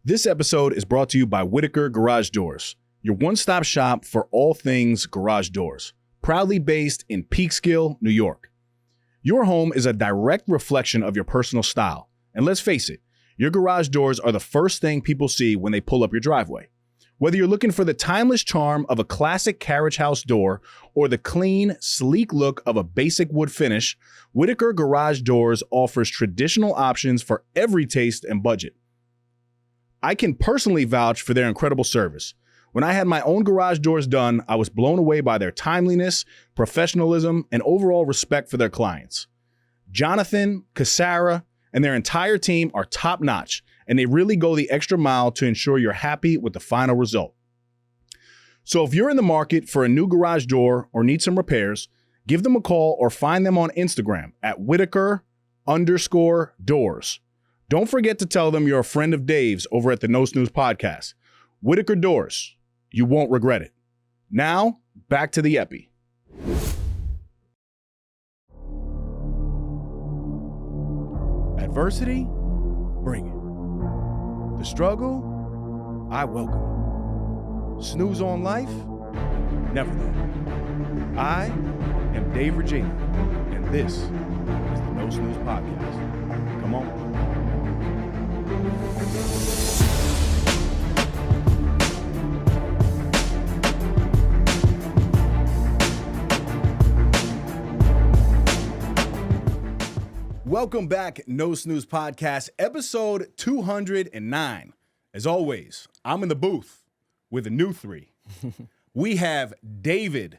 This episode is brought to you by Whitaker Garage Doors, your one-stop shop for all things garage doors, proudly based in Peekskill, New York. Your home is a direct reflection of your personal style, and let's face it, your garage doors are the first thing people see when they pull up your driveway. Whether you're looking for the timeless charm of a classic carriage house door or the clean, sleek look of a basic wood finish, Whitaker Garage Doors offers traditional options for every taste and budget. I can personally vouch for their incredible service. When I had my own garage doors done, I was blown away by their timeliness, professionalism, and overall respect for their clients. Jonathan, Cassara, and their entire team are top-notch, and they really go the extra mile to ensure you're happy with the final result. So if you're in the market for a new garage door or need some repairs, give them a call or find them on Instagram at Whitaker_doors. Don't forget to tell them you're a friend of Dave's over at the No Snooze podcast. Whitaker Doors. You won't regret it. Now, back to the epi. Adversity? Bring it. The struggle? I welcome it. Snooze on life? Never that. I am Dave Regina, and this is the No Snooze podcast. Come on. Welcome back, No Snooze Podcast, episode 209. As always, I'm in the booth with a new three. We have David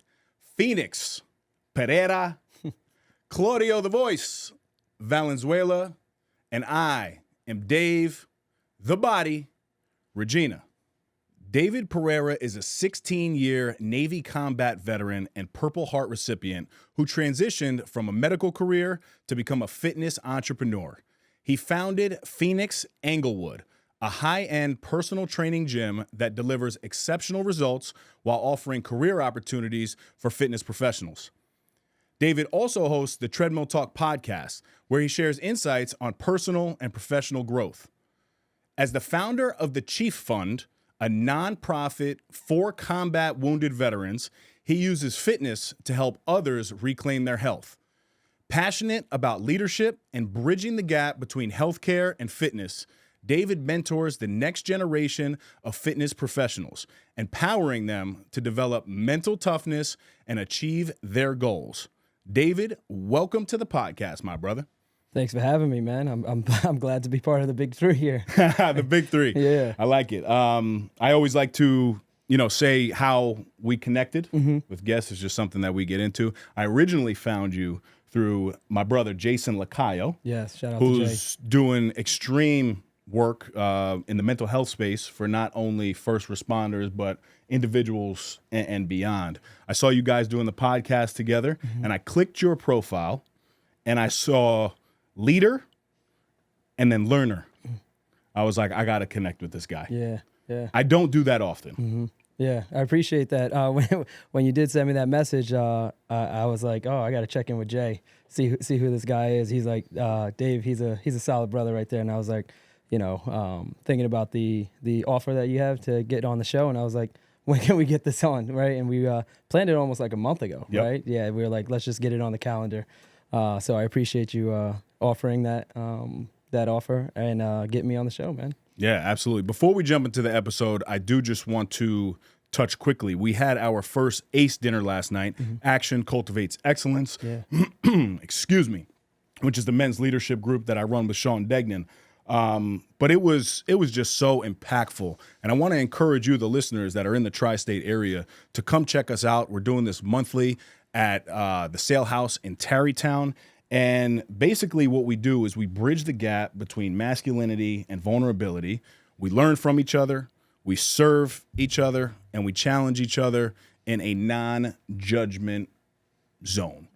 FENIX Pereira, Claudio the Voice Valenzuela, and I am Dave the Body Regina. David Pereira is a 16-year Navy combat veteran and Purple Heart recipient who transitioned from a medical career to become a fitness entrepreneur. He founded FENIX Englewood, a high-end personal training gym that delivers exceptional results while offering career opportunities for fitness professionals. David also hosts the Treadmill Talk podcast, where he shares insights on personal and professional growth. As the founder of the Chief Fund, a nonprofit for combat wounded veterans, he uses fitness to help others reclaim their health. Passionate about leadership and bridging the gap between healthcare and fitness, David mentors the next generation of fitness professionals, empowering them to develop mental toughness and achieve their goals. David, welcome to the podcast, my brother. Thanks for having me, man. I'm glad to be part of the big three here. The big three. Yeah. I like it. I always like to, say how we connected with guests. Is just something that we get into. I originally found you through my brother, Jason Lacayo. Yes, shout out to Jay. Who's doing extreme work in the mental health space for not only first responders, but individuals and beyond. I saw you guys doing the podcast together, and I clicked your profile, and I saw leader and then learner. I was like, I got to connect with this guy. Yeah. I don't do that often. Yeah, I appreciate that. When you did send me that message, I was like, oh, I got to check in with Jay, see who this guy is. He's like, Dave, he's a solid brother right there. And I was like, thinking about the offer that you have to get on the show. And I was like, when can we get this on, right? And we planned it almost like a month ago, right? Yeah, we were like, let's just get it on the calendar. So I appreciate you offering that offer and getting me on the show, man. Yeah, absolutely. Before we jump into the episode, I do just want to touch quickly. We had our first ACE dinner last night. Action Cultivates Excellence. Yeah. Excuse me, which is the men's leadership group that I run with Sean Degnan. But it was just so impactful. And I want to encourage you, the listeners that are in the tri-state area, to come check us out. We're doing this monthly at the Sale House in Tarrytown. And basically what we do is we bridge the gap between masculinity and vulnerability. We learn from each other, we serve each other, and we challenge each other in a non-judgment zone.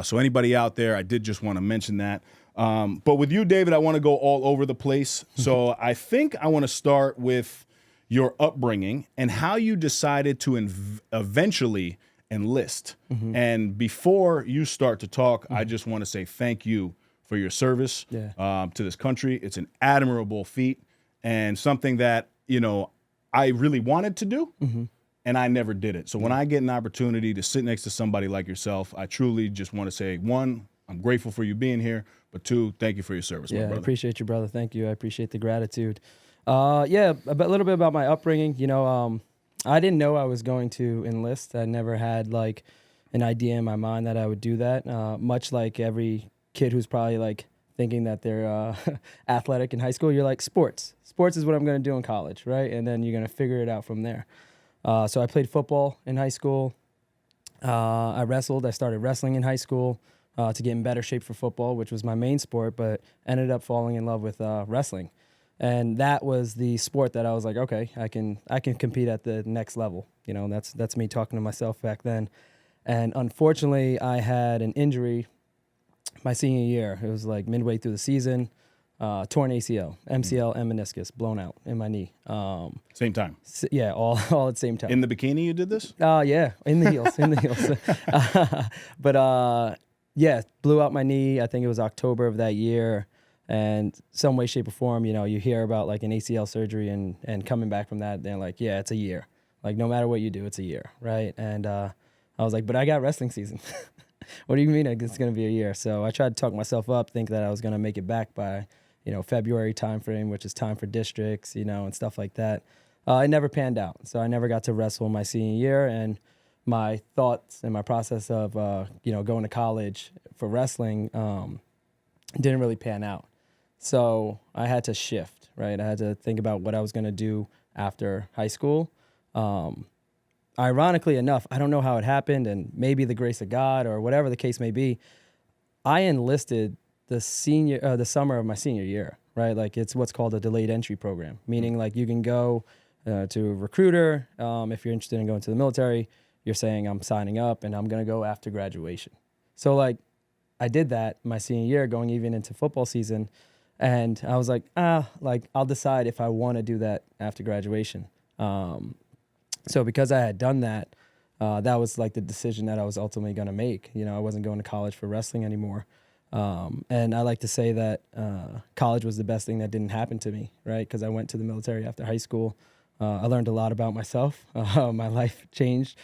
So anybody out there, I did just want to mention that. But with you, David, I want to go all over the place. So I think I want to start with your upbringing and how you decided to eventually enlist. And before you start to talk, I just want to say thank you for your service to this country. It's an admirable feat. and something that, I really wanted to do, and I never did it. So when I get an opportunity to sit next to somebody like yourself, I truly just want to say, one, I'm grateful for you being here, but two, thank you for your service, my Yeah, I brother. appreciate you, brother. Thank you. I appreciate the gratitude. Yeah, a little bit about my upbringing. I didn't know I was going to enlist. I never had like an idea in my mind that I would do that. Much like every kid who's probably like thinking that they're athletic in high school, you're like, sports. Sports is what I'm going to do in college, right? And then you're going to figure it out from there. So I played football in high school. I wrestled. I started wrestling in high school to get in better shape for football, which was my main sport, but ended up falling in love with wrestling. And that was the sport that I was like, okay, I can compete at the next level. That's me talking to myself back then. And unfortunately, I had an injury my senior year. It was like midway through the season, torn ACL, MCL, and meniscus blown out in my knee. Same time. Yeah, all at the same time. In the bikini you did this? Yeah, in the heels, But yeah, blew out my knee. I think it was October of that year. And some way, shape, or form, you hear about like an ACL surgery and coming back from that, they're like, yeah, it's a year. Like no matter what you do, it's a year, right? And I was like, but I got wrestling season. What do you mean it's going to be a year? So I tried to talk myself up, think that I was going to make it back by, February timeframe, which is time for districts, and stuff like that. It never panned out. So I never got to wrestle my senior year. And my thoughts and my process of, going to college for wrestling didn't really pan out. So I had to shift, right? I had to think about what I was going to do after high school. Ironically enough, I don't know how it happened, and maybe the grace of God or whatever the case may be, I enlisted the summer of my senior year, right? Like it's what's called a delayed entry program, meaning like you can go to a recruiter if you're interested in going to the military. You're saying I'm signing up and I'm going to go after graduation. So like I did that my senior year, going even into football season. And I was like, I'll decide if I want to do that after graduation. So because I had done that, that was like the decision that I was ultimately going to make. I wasn't going to college for wrestling anymore. And I like to say that college was the best thing that didn't happen to me, right? Because I went to the military after high school. I learned a lot about myself. My life changed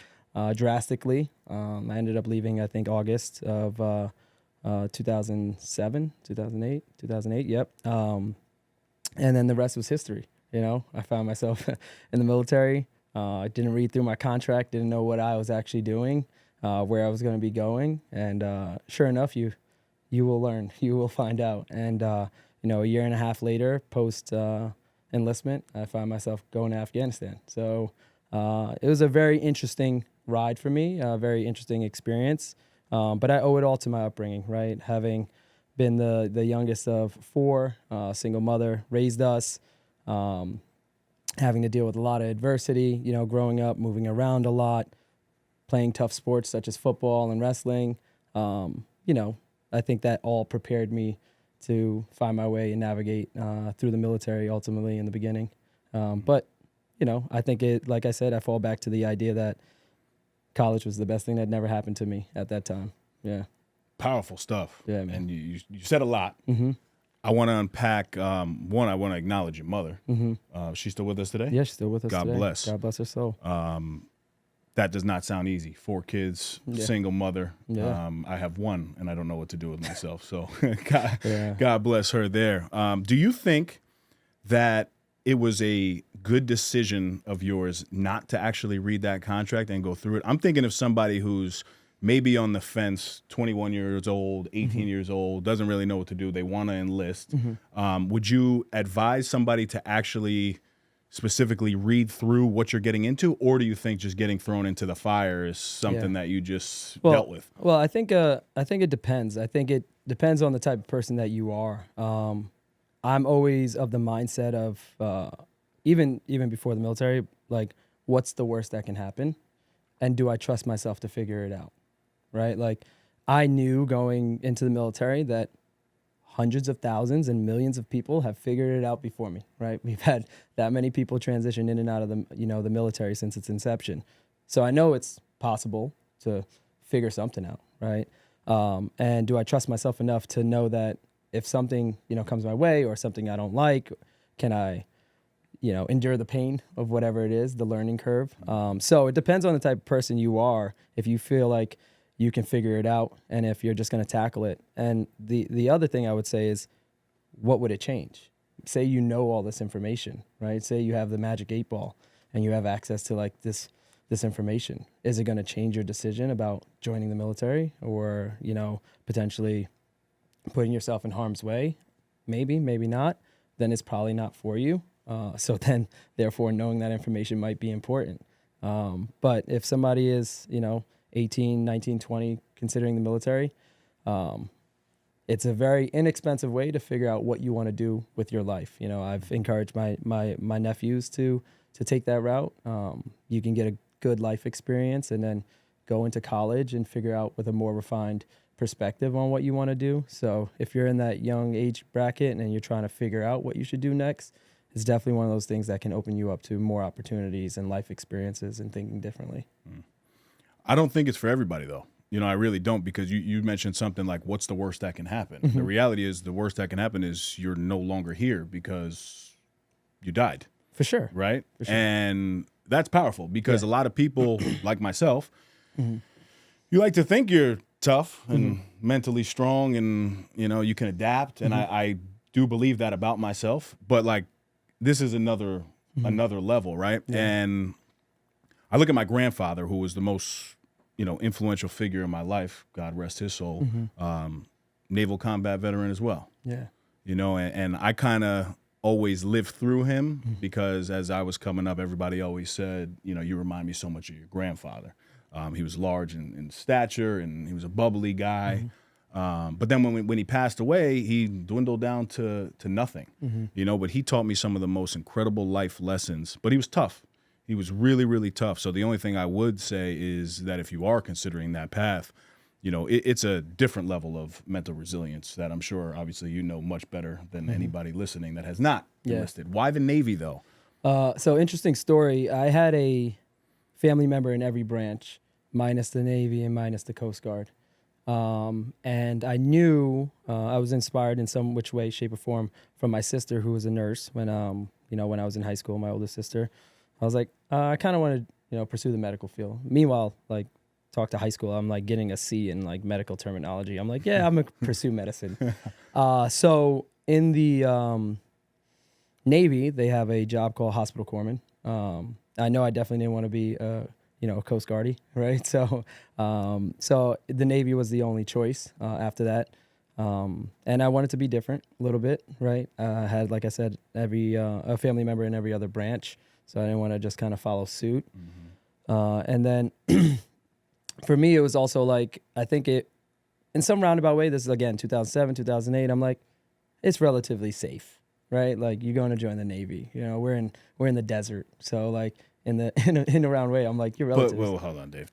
drastically. I ended up leaving, I think, August of 2007, 2008, yep. And then the rest was history. I found myself in the military. I didn't read through my contract, didn't know what I was actually doing, where I was going to be going. And sure enough, you will learn, you will find out. And, a year and a half later, post enlistment, I found myself going to Afghanistan. So it was a very interesting ride for me, a very interesting experience. But I owe it all to my upbringing, right? Having been the youngest of four, single mother, raised us, having to deal with a lot of adversity, growing up, moving around a lot, playing tough sports such as football and wrestling. I think that all prepared me to find my way and navigate through the military ultimately in the beginning. But I think like I said, I fall back to the idea that college was the best thing that never happened to me at that time. Yeah. Powerful stuff. Yeah, man. And you said a lot. Mm-hmm. I want to unpack, one, I want to acknowledge your mother. Mm-hmm. She's still with us today? Yeah, she's still with us God today. bless. God bless her soul. That does not sound easy. 4 kids, single mother. Yeah. I have one, and I don't know what to do with myself. So Yeah. God bless her there. Do you think that it was a good decision of yours not to actually read that contract and go through it? I'm thinking of somebody who's maybe on the fence, 21 years old, 18 years old, doesn't really know what to do. They want to enlist. Would you advise somebody to actually specifically read through what you're getting into, or do you think just getting thrown into the fire is something that you just dealt with? Well, I think it depends. I think it depends on the type of person that you are. I'm always of the mindset of even before the military, like, what's the worst that can happen, and do I trust myself to figure it out, right? Like, I knew going into the military that hundreds of thousands and millions of people have figured it out before me, right? We've had that many people transition in and out of the military since its inception. So I know it's possible to figure something out, right? And do I trust myself enough to know that if something, comes my way or something I don't like, can I endure the pain of whatever it is, the learning curve. So it depends on the type of person you are. If you feel like you can figure it out, and if you're just going to tackle it. And the other thing I would say is, what would it change? Say you know all this information, right? Say you have the magic 8 ball and you have access to like this information. Is it going to change your decision about joining the military, or potentially putting yourself in harm's way? Maybe, maybe not. Then it's probably not for you. So then, therefore, knowing that information might be important. But if somebody is, 18, 19, 20, considering the military, it's a very inexpensive way to figure out what you want to do with your life. I've encouraged my nephews to take that route. You can get a good life experience and then go into college and figure out with a more refined perspective on what you want to do. So if you're in that young age bracket and you're trying to figure out what you should do next, it's definitely one of those things that can open you up to more opportunities and life experiences and thinking differently. I don't think it's for everybody, though. I really don't, because you mentioned something like, what's the worst that can happen? The reality is the worst that can happen is you're no longer here because you died. For sure. Right? For sure. And that's powerful, because a lot of people like myself, you like to think you're tough and mentally strong and, you can adapt. And I do believe that about myself. But, like, this is another level, right? Yeah. And I look at my grandfather, who was the most influential figure in my life, God rest his soul, naval combat veteran as well. Yeah. And I kind of always lived through him, because as I was coming up, everybody always said, you remind me so much of your grandfather. He was large in stature, and he was a bubbly guy. But then when he passed away, he dwindled down to nothing, but he taught me some of the most incredible life lessons. But he was tough. He was really, really tough. So the only thing I would say is that if you are considering that path, it's a different level of mental resilience that I'm sure, obviously, much better than anybody listening that has not enlisted. Why the Navy, though? So interesting story. I had a family member in every branch, minus the Navy and minus the Coast Guard. And I knew I was inspired in some which way, shape, or form from my sister, who was a nurse when I was in high school, my oldest sister. I was like, I kind of want to, pursue the medical field. Meanwhile, like, talk to high school, I'm like getting a C in like medical terminology. I'm like, yeah, I'm gonna pursue medicine. So in the Navy, they have a job called hospital corpsman. I know I definitely didn't want to be a Coast Guardie, right? So the Navy was the only choice after that. And I wanted to be different a little bit, right? I had, like I said, a family member in every other branch. So I didn't want to just kind of follow suit. And then for me, it was also like, I think it, in some roundabout way, this is again, 2007, 2008, I'm like, it's relatively safe, right? Like, you're going to join the Navy, we're in the desert. So like in a round way, I'm like, you're relatively. Well, hold on, Dave.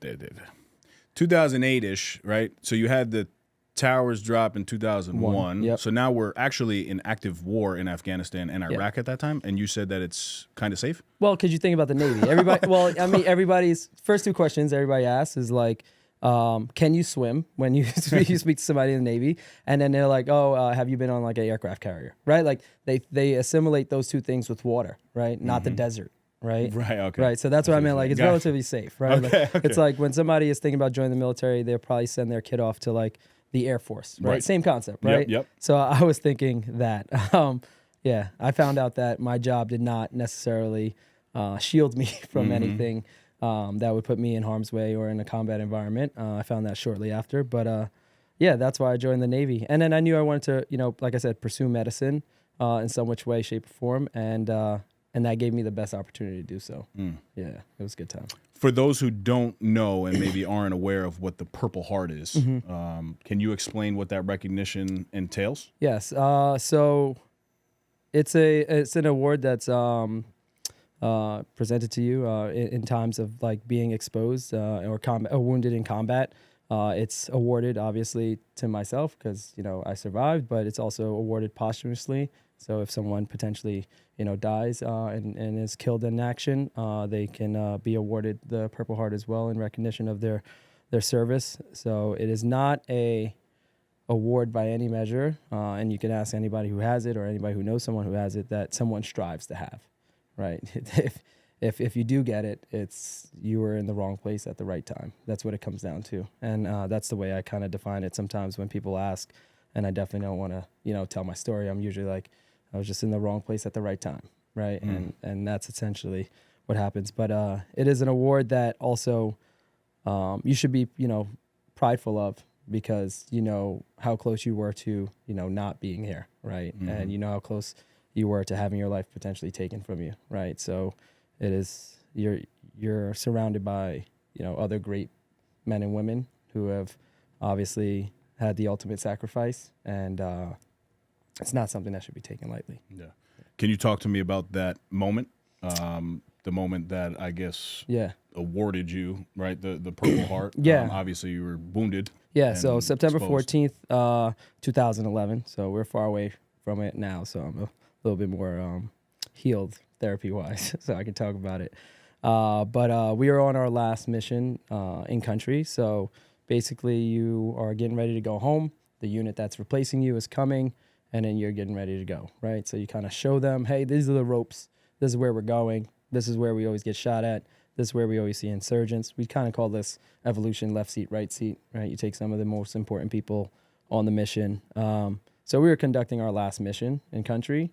2008-ish, right? So you had the towers drop in 2001. Yep. So now we're actually in active war in Afghanistan and Iraq at that time. And you said that it's kind of safe? Well, because you think about the Navy. Everybody. Well, I mean, everybody's first two questions everybody asks is like, can you swim when you speak to somebody in the Navy? And then they're like, oh, have you been on like an aircraft carrier, right? Like they assimilate those two things with water, right? Not the desert. Right. Okay. Right. So that's what I meant. Like, it's relatively safe, right? Okay, like, It's like when somebody is thinking about joining the military, they'll probably send their kid off to like the Air Force, right? Same concept, right? Yep. So I was thinking that, I found out that my job did not necessarily shield me from anything that would put me in harm's way or in a combat environment. I found that shortly after, but that's why I joined the Navy. And then I knew I wanted to, like I said, pursue medicine in some which way, shape, or form, and that gave me the best opportunity to do so. Yeah, it was a good time. For those who don't know and maybe aren't aware of what the Purple Heart is, can you explain what that recognition entails? Yes. So it's an award that's presented to you in times of like being exposed or wounded in combat. It's awarded obviously to myself because I survived, but it's also awarded posthumously. So if someone potentially dies and is killed in action, they can be awarded the Purple Heart as well in recognition of their service. So it is not a award by any measure, and you can ask anybody who has it or anybody who knows someone who has it that someone strives to have, right? If you do get it, it's you were in the wrong place at the right time. That's what it comes down to, and that's the way I kind of define it. Sometimes when people ask, and I definitely don't want to tell my story, I'm usually like, I was just in the wrong place at the right time, right? And that's essentially what happens. But it is an award that also you should be prideful of, because you know how close you were to not being here, right? And you know how close you were to having your life potentially taken from you, right? So it is, you're surrounded by other great men and women who have obviously had the ultimate sacrifice, and it's not something that should be taken lightly. Yeah. Can you talk to me about that moment? The moment that I guess awarded you, right, the Purple Heart. Yeah. Obviously you were wounded. Yeah. So September exposed. 14th, 2011. So we're far away from it now. So I'm a little bit more healed therapy-wise, so I can talk about it. But we are on our last mission in country. So basically you are getting ready to go home. The unit that's replacing you is coming, and then you're getting ready to go, right? So you kind of show them, hey, these are the ropes. This is where we're going. This is where we always get shot at. This is where we always see insurgents. We kind of call this evolution, left seat, right seat, right? You take some of the most important people on the mission. So we were conducting our last mission in country,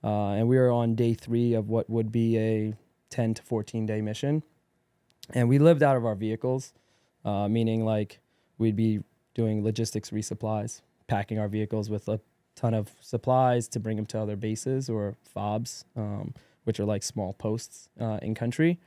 and we were on day 3 of what would be a 10 to 14-day mission. And we lived out of our vehicles, meaning like we'd be doing logistics resupplies, packing our vehicles with a ton of supplies to bring them to other bases, or FOBs, which are like small posts in country.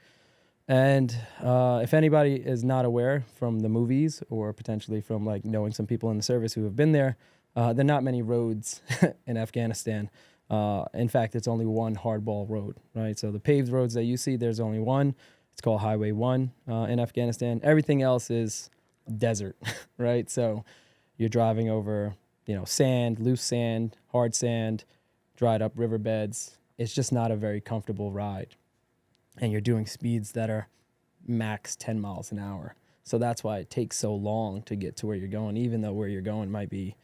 And if anybody is not aware from the movies, or potentially from like knowing some people in the service who have been there, there are not many roads in Afghanistan. In fact, it's only one hardball road, right? So the paved roads that you see, there's only one. It's called Highway 1 in Afghanistan. Everything else is desert, right? So you're driving over, sand, loose sand, hard sand, dried up riverbeds. It's just not a very comfortable ride. And you're doing speeds that are max 10 miles an hour. So that's why it takes so long to get to where you're going, even though where you're going might be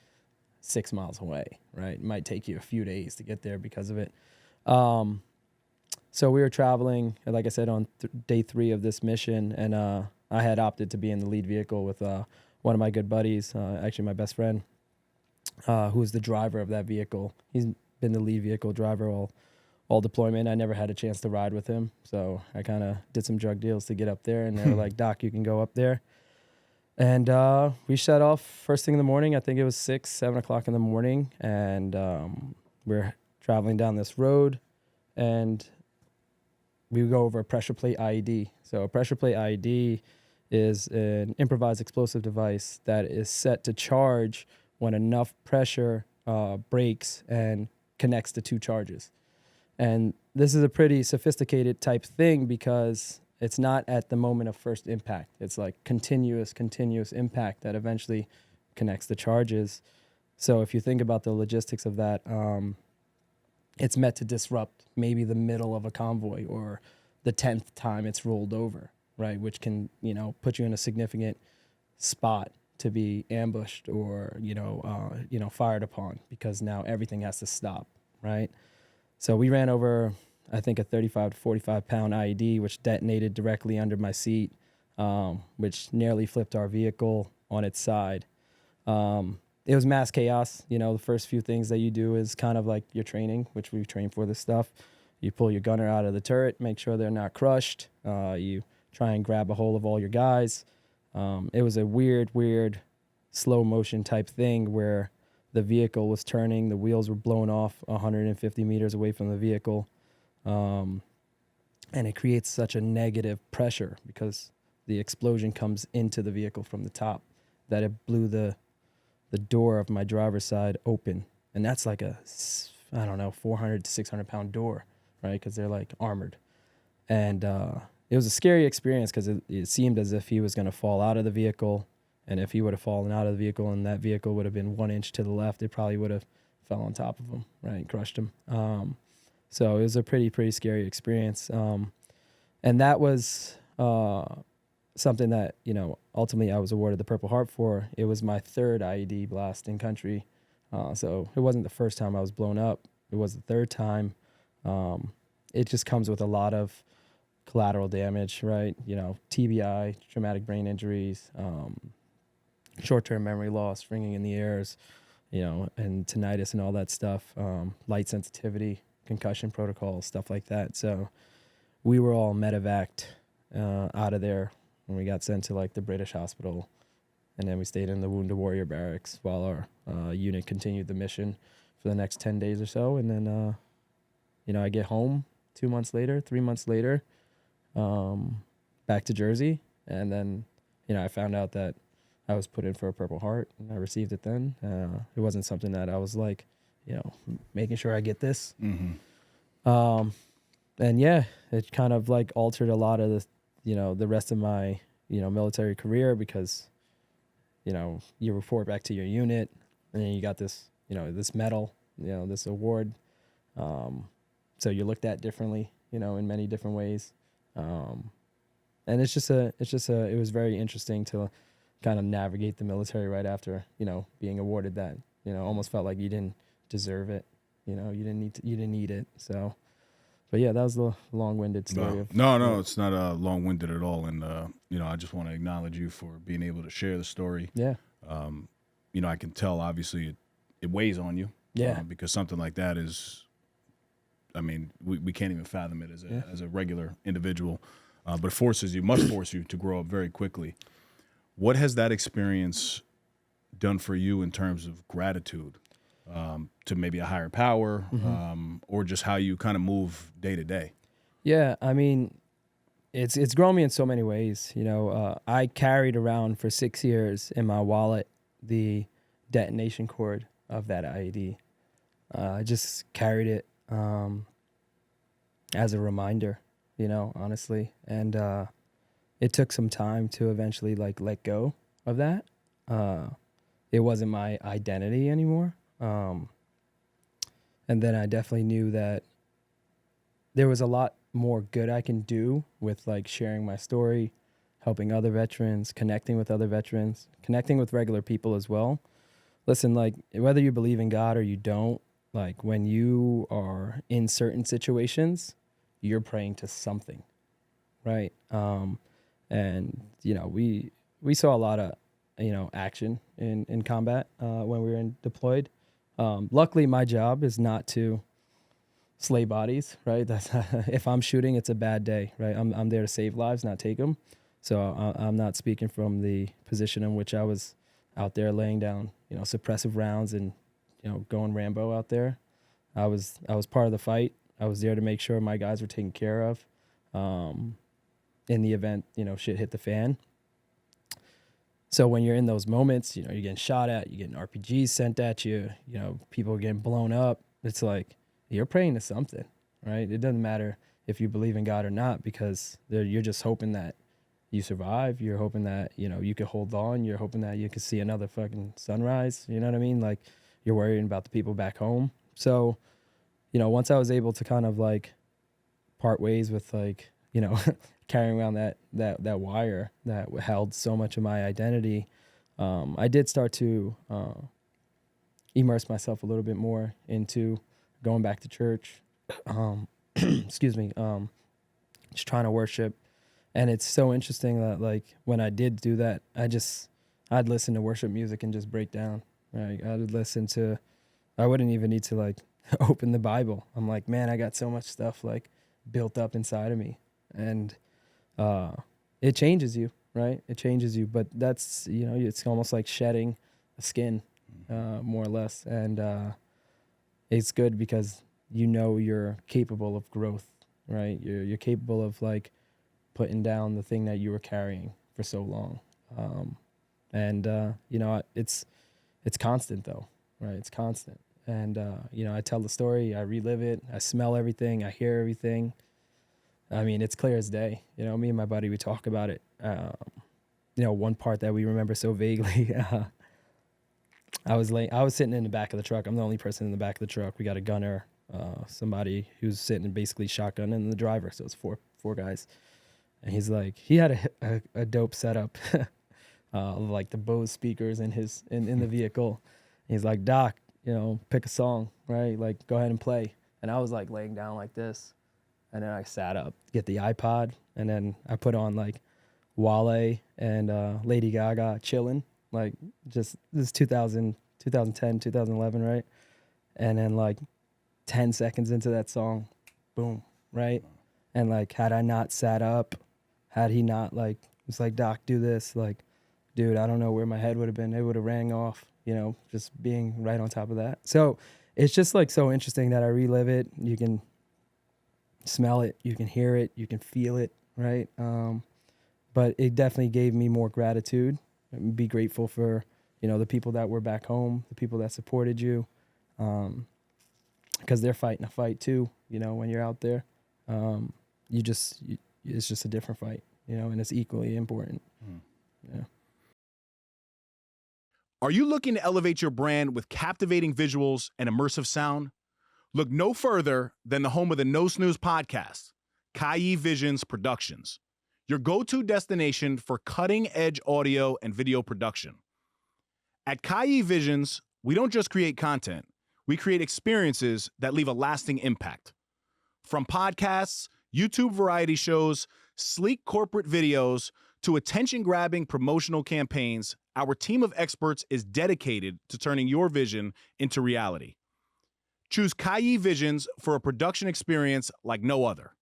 6 miles away, right? It might take you a few days to get there because of it. So we were traveling, like I said, on day 3 of this mission, and I had opted to be in the lead vehicle with one of my good buddies, actually my best friend, who was the driver of that vehicle. He's been the lead vehicle driver all deployment. I never had a chance to ride with him, so I kind of did some drug deals to get up there, and they were like, Doc, you can go up there. And we shut off first thing in the morning. I think it was 6, 7 o'clock in the morning, and we're traveling down this road, and we go over a pressure plate IED. So a pressure plate IED is an improvised explosive device that is set to charge when enough pressure breaks and connects the 2 charges. And this is a pretty sophisticated type thing, because it's not at the moment of first impact. It's like continuous impact that eventually connects the charges. So if you think about the logistics of that, it's meant to disrupt maybe the middle of a convoy, or the 10th time it's rolled over, right? Which can, put you in a significant spot to be ambushed or, fired upon, because now everything has to stop, right? So we ran over, I think, a 35 to 45 pound IED, which detonated directly under my seat, which nearly flipped our vehicle on its side. It was mass chaos. The first few things that you do is kind of like your training, which we've trained for this stuff. You pull your gunner out of the turret, make sure they're not crushed. You try and grab a hold of all your guys. It was a weird slow motion type thing where the vehicle was turning, the wheels were blown off 150 meters away from the vehicle. And it creates such a negative pressure because the explosion comes into the vehicle from the top that it blew the door of my driver's side open. And that's like a, 400 to 600 pound door, right? Because they're like armored. And it was a scary experience because it seemed as if he was going to fall out of the vehicle. And if he would have fallen out of the vehicle and that vehicle would have been 1 inch to the left, it probably would have fell on top of him, right, and crushed him. So it was a pretty scary experience. And that was something that, ultimately I was awarded the Purple Heart for. It was my 3rd IED blast in country. So it wasn't the first time I was blown up. It was the 3rd time. it just comes with a lot of collateral damage, right? You know, TBI, traumatic brain injuries, short-term memory loss, ringing in the ears, you know, and tinnitus and all that stuff, light sensitivity, concussion protocols, stuff like that. So we were all medevaced out of there when we got sent to like the British hospital. And then we stayed in the Wounded Warrior Barracks while our unit continued the mission for the next 10 days or so. And then, you know, I get home 3 months later, back to Jersey. And then, you know, I found out that I was put in for a Purple Heart, and I received it then. It wasn't something that I was like, you know, making sure I get this. And yeah, it kind of like altered a lot of the, you know, the rest of my, you know, military career, because, you know, you report back to your unit and then you got this, you know, this medal, you know, this award. So you're looked at differently, you know, in many different ways. And it was very interesting to kind of navigate the military right after, you know, being awarded that. You know, almost felt like you didn't deserve it. You know, you didn't need it. So, but yeah, that was the long-winded story. No, it's not long-winded at all. And you know, I just want to acknowledge you for being able to share the story. Yeah. You know, I can tell obviously it weighs on you. Yeah. Because something like that is, I mean, we can't even fathom it as a regular individual. But it must force you to grow up very quickly. What has that experience done for you in terms of gratitude to maybe a higher power, or just how you kind of move day to day? Yeah, I mean, it's grown me in so many ways. You know, I carried around for 6 years in my wallet the detonation cord of that IED. I just carried it as a reminder, you know, honestly. And it took some time to eventually like let go of that. It wasn't my identity anymore. And then I definitely knew that there was a lot more good I can do with like sharing my story, helping other veterans, connecting with other veterans, connecting with regular people as well. Listen, like whether you believe in God or you don't, like when you are in certain situations, you're praying to something, right? And, you know, we saw a lot of, you know, action in combat when we were deployed. Luckily, my job is not to slay bodies, right? That's if I'm shooting, it's a bad day, right? I'm there to save lives, not take them. So I'm not speaking from the position in which I was out there laying down, you know, suppressive rounds and, you know, going Rambo out there. I was part of the fight. I was there to make sure my guys were taken care of. In the event, you know, shit hit the fan. So when you're in those moments, you know, you're getting shot at, you're getting RPGs sent at you, you know, people are getting blown up. It's like you're praying to something, right? It doesn't matter if you believe in God or not, because you're just hoping that you survive. You're hoping that, you know, you could hold on. You're hoping that you could see another fucking sunrise. You know what I mean? Like you're worrying about the people back home. So, you know, once I was able to kind of like part ways with like, you know, carrying around that wire that held so much of my identity, I did start to immerse myself a little bit more into going back to church. Excuse me. Just trying to worship. And it's so interesting that like when I did do that, I'd listen to worship music and just break down. Right? I wouldn't even need to like open the Bible. I'm like, man, I got so much stuff like built up inside of me. And it changes you, right? It changes you. But that's, you know, it's almost like shedding a skin, more or less. And it's good because you know you're capable of growth, right? You're capable of like putting down the thing that you were carrying for so long. You know, it's constant though, right? It's constant. And, you know, I tell the story, I relive it, I smell everything, I hear everything. I mean, it's clear as day. You know, me and my buddy, we talk about it. You know, one part that we remember so vaguely, I was sitting in the back of the truck. I'm the only person in the back of the truck. We got a gunner, somebody who's sitting basically shotgun in the driver. So it's four guys. And he's like, he had a dope setup, like the Bose speakers in the vehicle. And he's like, Doc, you know, pick a song, right? Like, go ahead and play. And I was like laying down like this. and then I sat up, get the iPod, and then I put on like Wale and Lady Gaga chillin', like just this is 2010, 2011, right? And then like 10 seconds into that song, boom, right? And like had I not sat up, had he not like, it's like, Doc, do this, like, dude, I don't know where my head would have been. It would have rang off, you know, just being right on top of that. So it's just like so interesting that I relive it. You can smell it, you can hear it, you can feel it, right? But it definitely gave me more gratitude. Be grateful for, you know, the people that were back home, the people that supported you, because they're fighting a fight too. You know, when you're out there, it's just a different fight, you know, and it's equally important. Yeah. Are you looking to elevate your brand with captivating visuals and immersive sound? Look no further than the home of the No Snooze podcast, Kai Visions Productions, your go-to destination for cutting-edge audio and video production. At Kai Visions, we don't just create content, we create experiences that leave a lasting impact. From podcasts, YouTube variety shows, sleek corporate videos, to attention-grabbing promotional campaigns, our team of experts is dedicated to turning your vision into reality. Choose Kai Visions for a production experience like no other.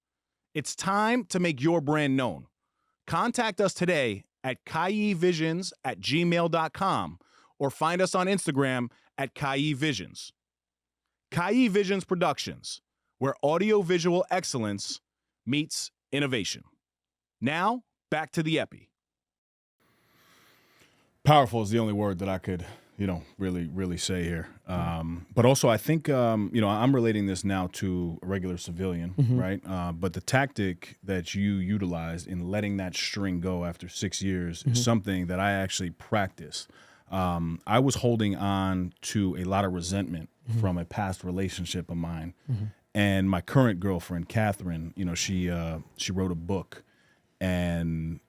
It's time to make your brand known. Contact us today at kaivisions@gmail.com or find us on Instagram at Kai Visions. Kai Visions Productions, where audio-visual excellence meets innovation. Now, back to the Epi. Powerful is the only word that I could, really say here. But also, I think, I'm relating this now to a regular civilian, right? But the tactic that you utilized in letting that string go after 6 years is something that I actually practice. I was holding on to a lot of resentment from a past relationship of mine. And my current girlfriend, Catherine, she wrote a book, and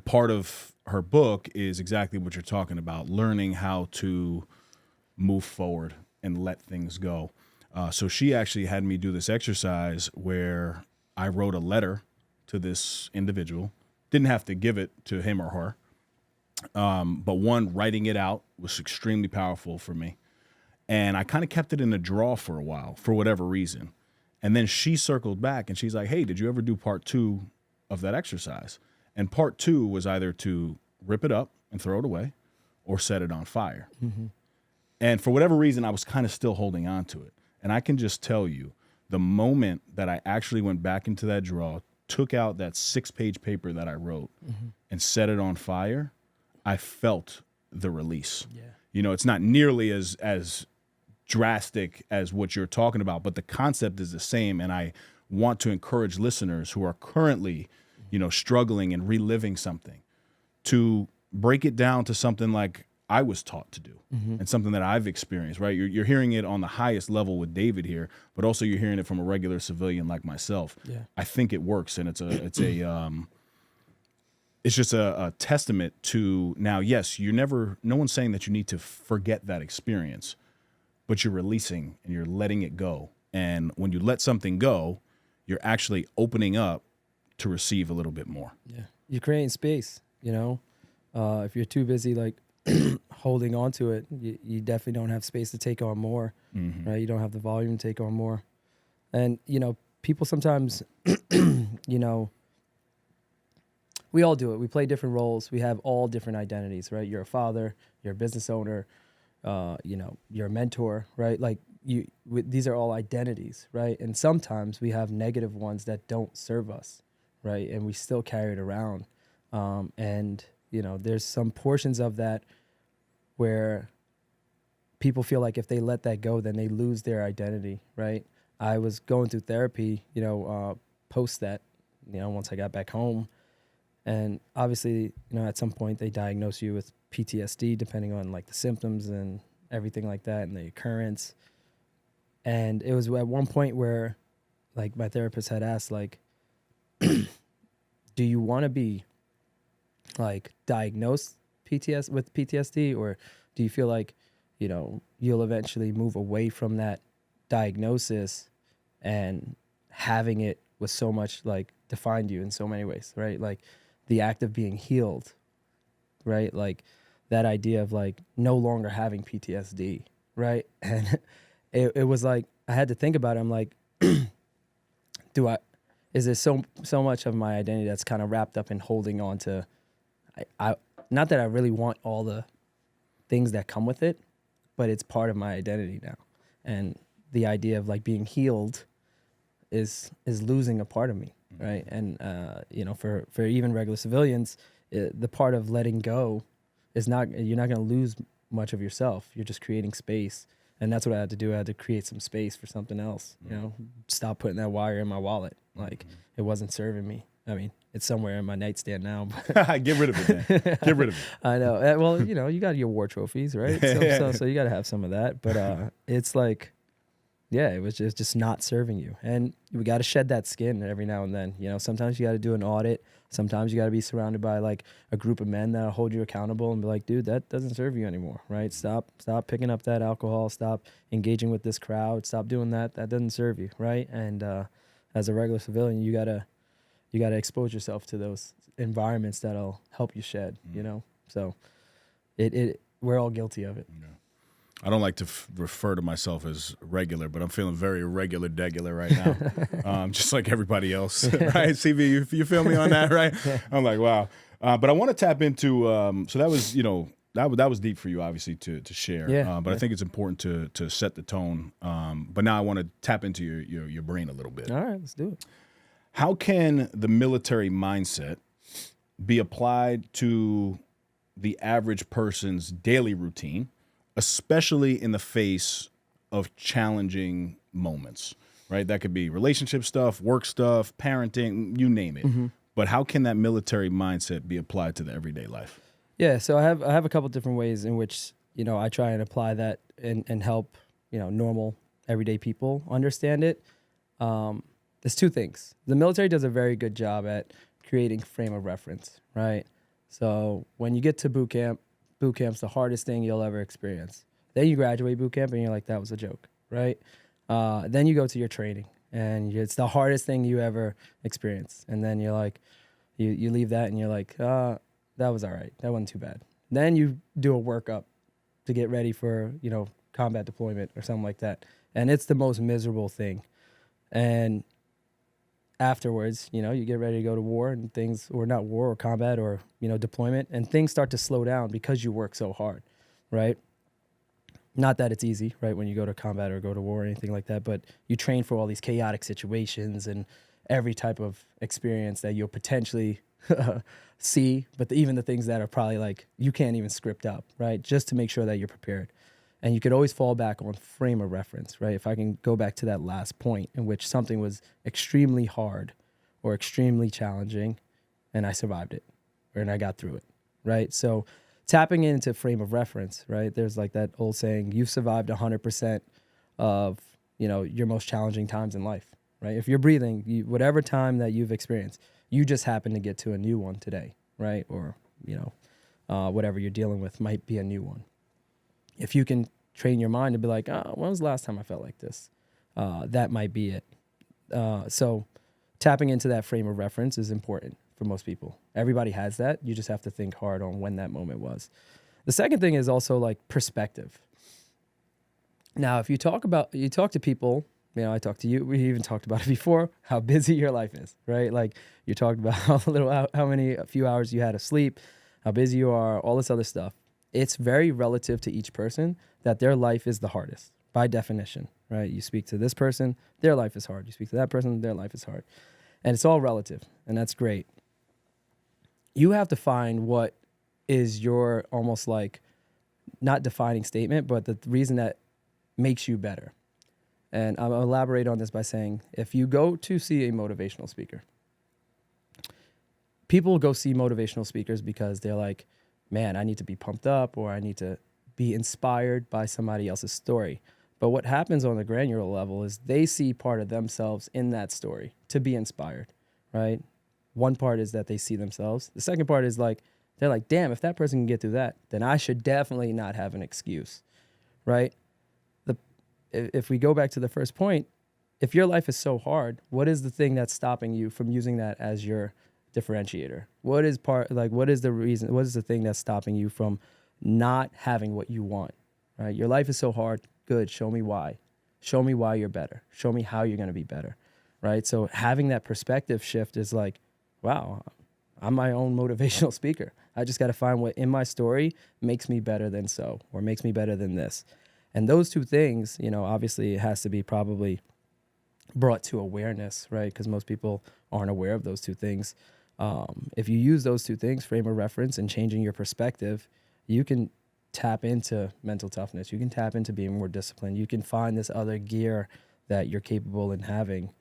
part of her book is exactly what you're talking about, learning how to move forward and let things go. So she actually had me do this exercise where I wrote a letter to this individual. Didn't have to give it to him or her. But writing it out was extremely powerful for me. And I kind of kept it in a drawer for a while, for whatever reason. And then she circled back and she's like, hey, did you ever do part 2 of that exercise? And part 2 was either to rip it up and throw it away or set it on fire. And for whatever reason, I was kind of still holding on to it. And I can just tell you, the moment that I actually went back into that drawer, took out that 6-page paper that I wrote and set it on fire, I felt the release. Yeah. It's not nearly as drastic as what you're talking about, but the concept is the same. And I want to encourage listeners who are currently struggling and reliving something, to break it down to something like I was taught to do and something that I've experienced, right? You're hearing it on the highest level with David here, but also you're hearing it from a regular civilian like myself. Yeah. I think it works, and it's just a testament to, now, yes, no one's saying that you need to forget that experience, but you're releasing and you're letting it go. And when you let something go, you're actually opening up to receive a little bit more. Yeah. You're creating space, if you're too busy, like holding on to it, you definitely don't have space to take on more, right? You don't have the volume to take on more. And, people sometimes, we all do it. We play different roles. We have all different identities, right? You're a father, you're a business owner, you're a mentor, right? Like these are all identities, right? And sometimes we have negative ones that don't serve us, right? And we still carry it around. And there's some portions of that where people feel like if they let that go, then they lose their identity, right? I was going through therapy, post that, once I got back home. And obviously, at some point they diagnose you with PTSD, depending on like the symptoms and everything like that and the occurrence. And it was at one point where like my therapist had asked, like, do you want to be like diagnosed with PTSD, or do you feel like, you'll eventually move away from that diagnosis and having it was so much like defined you in so many ways, right? Like the act of being healed, right? Like that idea of like no longer having PTSD, right? And it was like I had to think about it. I'm like, is there so much of my identity that's kind of wrapped up in holding on to, I not that I really want all the things that come with it, but it's part of my identity now. And the idea of like being healed is losing a part of me, right? And you know, for even regular civilians, the part of letting go is not, you're not going to lose much of yourself. You're just creating space. And that's what I had to do. I had to create some space for something else, you know, stop putting that wire in my wallet. Like it wasn't serving me. I mean, it's somewhere in my nightstand now. But Get rid of it, man. Get rid of it. I know. Well, you know, you got your war trophies, right? So you got to have some of that. But it's like, yeah, it was just not serving you. And we got to shed that skin every now and then. You know, sometimes you got to do an audit. Sometimes you got to be surrounded by like a group of men that'll hold you accountable and be like, dude, that doesn't serve you anymore, right? Stop picking up that alcohol. Stop engaging with this crowd. Stop doing that. That doesn't serve you, right? And as a regular civilian, you gotta expose yourself to those environments that'll help you shed, you know? So we're all guilty of it. Yeah. I don't like to refer to myself as regular, but I'm feeling very regular right now, just like everybody else, right? CV, you feel me on that, right? I'm like, wow. But I want to tap into, so that was, you know, that was deep for you, obviously, to share. Yeah, but I think it's important to set the tone. But now I want to tap into your brain a little bit. All right, let's do it. How can the military mindset be applied to the average person's daily routine, especially in the face of challenging moments, right? That could be relationship stuff, work stuff, parenting, you name it. But how can that military mindset be applied to the everyday life? Yeah, so I have a couple different ways in which, you know, I try and apply that and help, you know, normal everyday people understand it. There's two things. The military does a very good job at creating frame of reference, right? So when you get to boot camp's the hardest thing you'll ever experience. Then you graduate boot camp and you're like, that was a joke, right? Then you go to your training and it's the hardest thing you ever experience. And then you're like, you leave that and you're like, that was all right. That wasn't too bad. Then you do a workup to get ready for, you know, combat deployment or something like that. And it's the most miserable thing. And afterwards, you know, you get ready to go to war and things, or not war or combat or, you know, deployment, and things start to slow down because you work so hard, right? Not that it's easy, right, when you go to combat or go to war or anything like that, but you train for all these chaotic situations and every type of experience that you'll potentially see, but even the things that are probably like you can't even script up, right, just to make sure that you're prepared. And you could always fall back on frame of reference, right? If I can go back to that last point in which something was extremely hard or extremely challenging and I survived it and I got through it, right? So tapping into frame of reference, right? There's like that old saying, you've survived 100% of, you know, your most challenging times in life, right? If you're breathing, whatever time that you've experienced, you just happen to get to a new one today, right? Or, you know, whatever you're dealing with might be a new one. If you can train your mind to be like, when was the last time I felt like this? That might be it. So tapping into that frame of reference is important for most people. Everybody has that. You just have to think hard on when that moment was. The second thing is also like perspective. Now, if you talk to people, you know, I talk to you, we even talked about it before, how busy your life is, right? Like you talked about a few hours you had of sleep, how busy you are, all this other stuff. It's very relative to each person that their life is the hardest by definition, right? You speak to this person, their life is hard. You speak to that person, their life is hard. And it's all relative, and that's great. You have to find what is your almost like not defining statement, but the reason that makes you better. And I'll elaborate on this by saying, if you go to see a motivational speaker, people go see motivational speakers because they're like, man, I need to be pumped up or I need to be inspired by somebody else's story. But what happens on the granular level is they see part of themselves in that story to be inspired, right? One part is that they see themselves. The second part is like, they're like, damn, if that person can get through that, then I should definitely not have an excuse, right? If we go back to the first point, if your life is so hard, what is the thing that's stopping you from using that as your differentiator? What is the reason? What is the thing that's stopping you from not having what you want? Right? Your life is so hard. Good. Show me why. Show me why you're better. Show me how you're going to be better. Right? So having that perspective shift is like, wow, I'm my own motivational speaker. I just got to find what in my story makes me better than so, or makes me better than this. And those two things, obviously it has to be probably brought to awareness, right? Because most people aren't aware of those two things. If you use those two things, frame of reference and changing your perspective, you can tap into mental toughness. You can tap into being more disciplined. You can find this other gear that you're capable in having,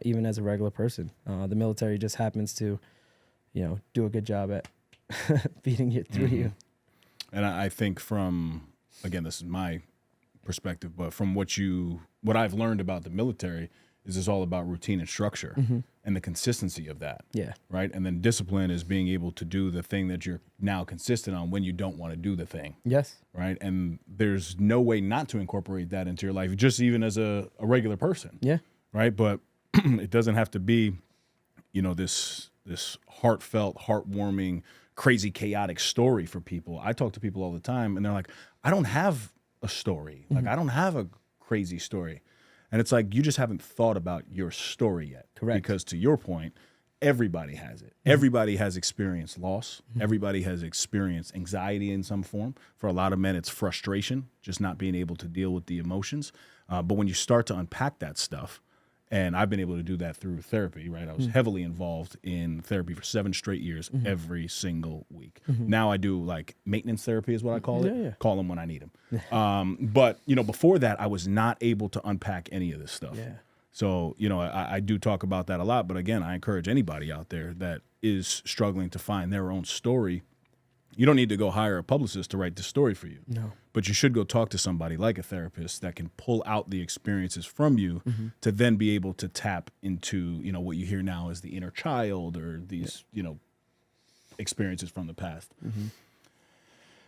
even as a regular person. The military just happens to, do a good job at beating it through you. And I think again, this is my perspective, but from what I've learned about the military is it's all about routine and structure and the consistency of that. Yeah. Right. And then discipline is being able to do the thing that you're now consistent on when you don't want to do the thing. Yes. Right. And there's no way not to incorporate that into your life, just even as a regular person. Yeah. Right. But it doesn't have to be, this heartfelt, heartwarming, crazy, chaotic story for people. I talk to people all the time and they're like, I don't have a story. Like, I don't have a crazy story. And it's like, you just haven't thought about your story yet. Correct. Because to your point, everybody has it. Everybody has experienced loss. Everybody has experienced anxiety in some form. For a lot of men, it's frustration, just not being able to deal with the emotions. But when you start to unpack that stuff, and I've been able to do that through therapy, right? I was heavily involved in therapy for 7 straight years, every single week. Now I do like maintenance therapy is what I call it. Yeah. Call them when I need them. But, before that, I was not able to unpack any of this stuff. Yeah. So, I do talk about that a lot. But again, I encourage anybody out there that is struggling to find their own story. You don't need to go hire a publicist to write the story for you. No. But you should go talk to somebody like a therapist that can pull out the experiences from you to then be able to tap into, what you hear now as the inner child or these, experiences from the past.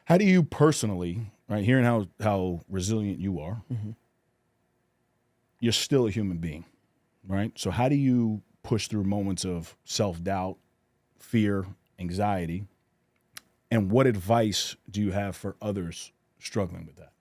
How do you personally, right, hearing how resilient you are, you're still a human being, right? So how do you push through moments of self-doubt, fear, anxiety? And what advice do you have for others struggling with that?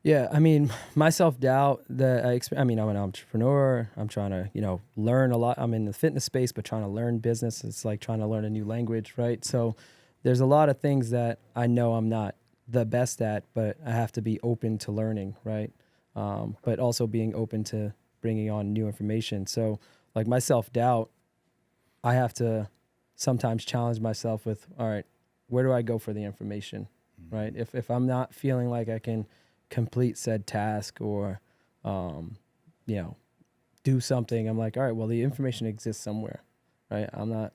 Yeah, I mean, my self-doubt that I'm an entrepreneur. I'm trying to, learn a lot. I'm in the fitness space, but trying to learn business. It's like trying to learn a new language, right? So there's a lot of things that I know I'm not the best at, but I have to be open to learning, right? But also being open to bringing on new information. So like my self-doubt, I have to sometimes challenge myself with, all right, where do I go for the information, right? If I'm not feeling like I can complete said task or, do something, I'm like, all right, well, the information exists somewhere, right? I'm not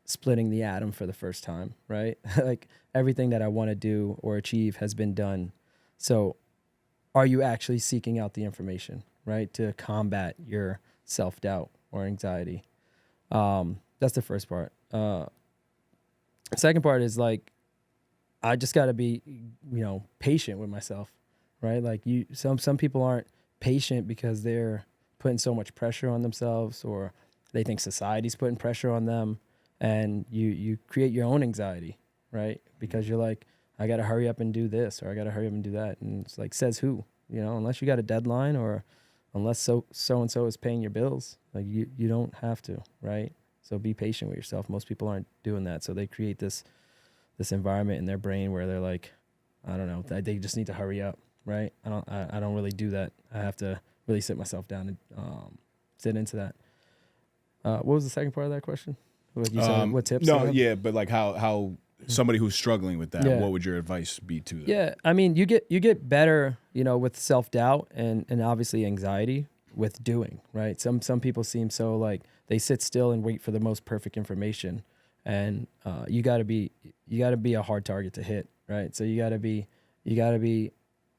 splitting the atom for the first time, right? Like everything that I want to do or achieve has been done. So are you actually seeking out the information, right? To combat your self-doubt or anxiety? That's the first part. Second part is like, I just got to be, patient with myself, right? Like some people aren't patient because they're putting so much pressure on themselves, or they think society's putting pressure on them, and you create your own anxiety, right? Because you're like, I got to hurry up and do this, or I got to hurry up and do that. And it's like, says who, unless you got a deadline or unless so-and-so is paying your bills, like you don't have to, right? So be patient with yourself. Most people aren't doing that. So they create this environment in their brain where they're like, I don't know, they just need to hurry up, right? I don't really do that. I have to really sit myself down and sit into that. What was the second part of that question? What you said, what tips? No, yeah, but like how somebody who's struggling with that, what would your advice be to them? Yeah, I mean, you get better, with self-doubt and obviously anxiety with doing, right? Some people seem so like they sit still and wait for the most perfect information, and you got to be a hard target to hit, right? So you got to be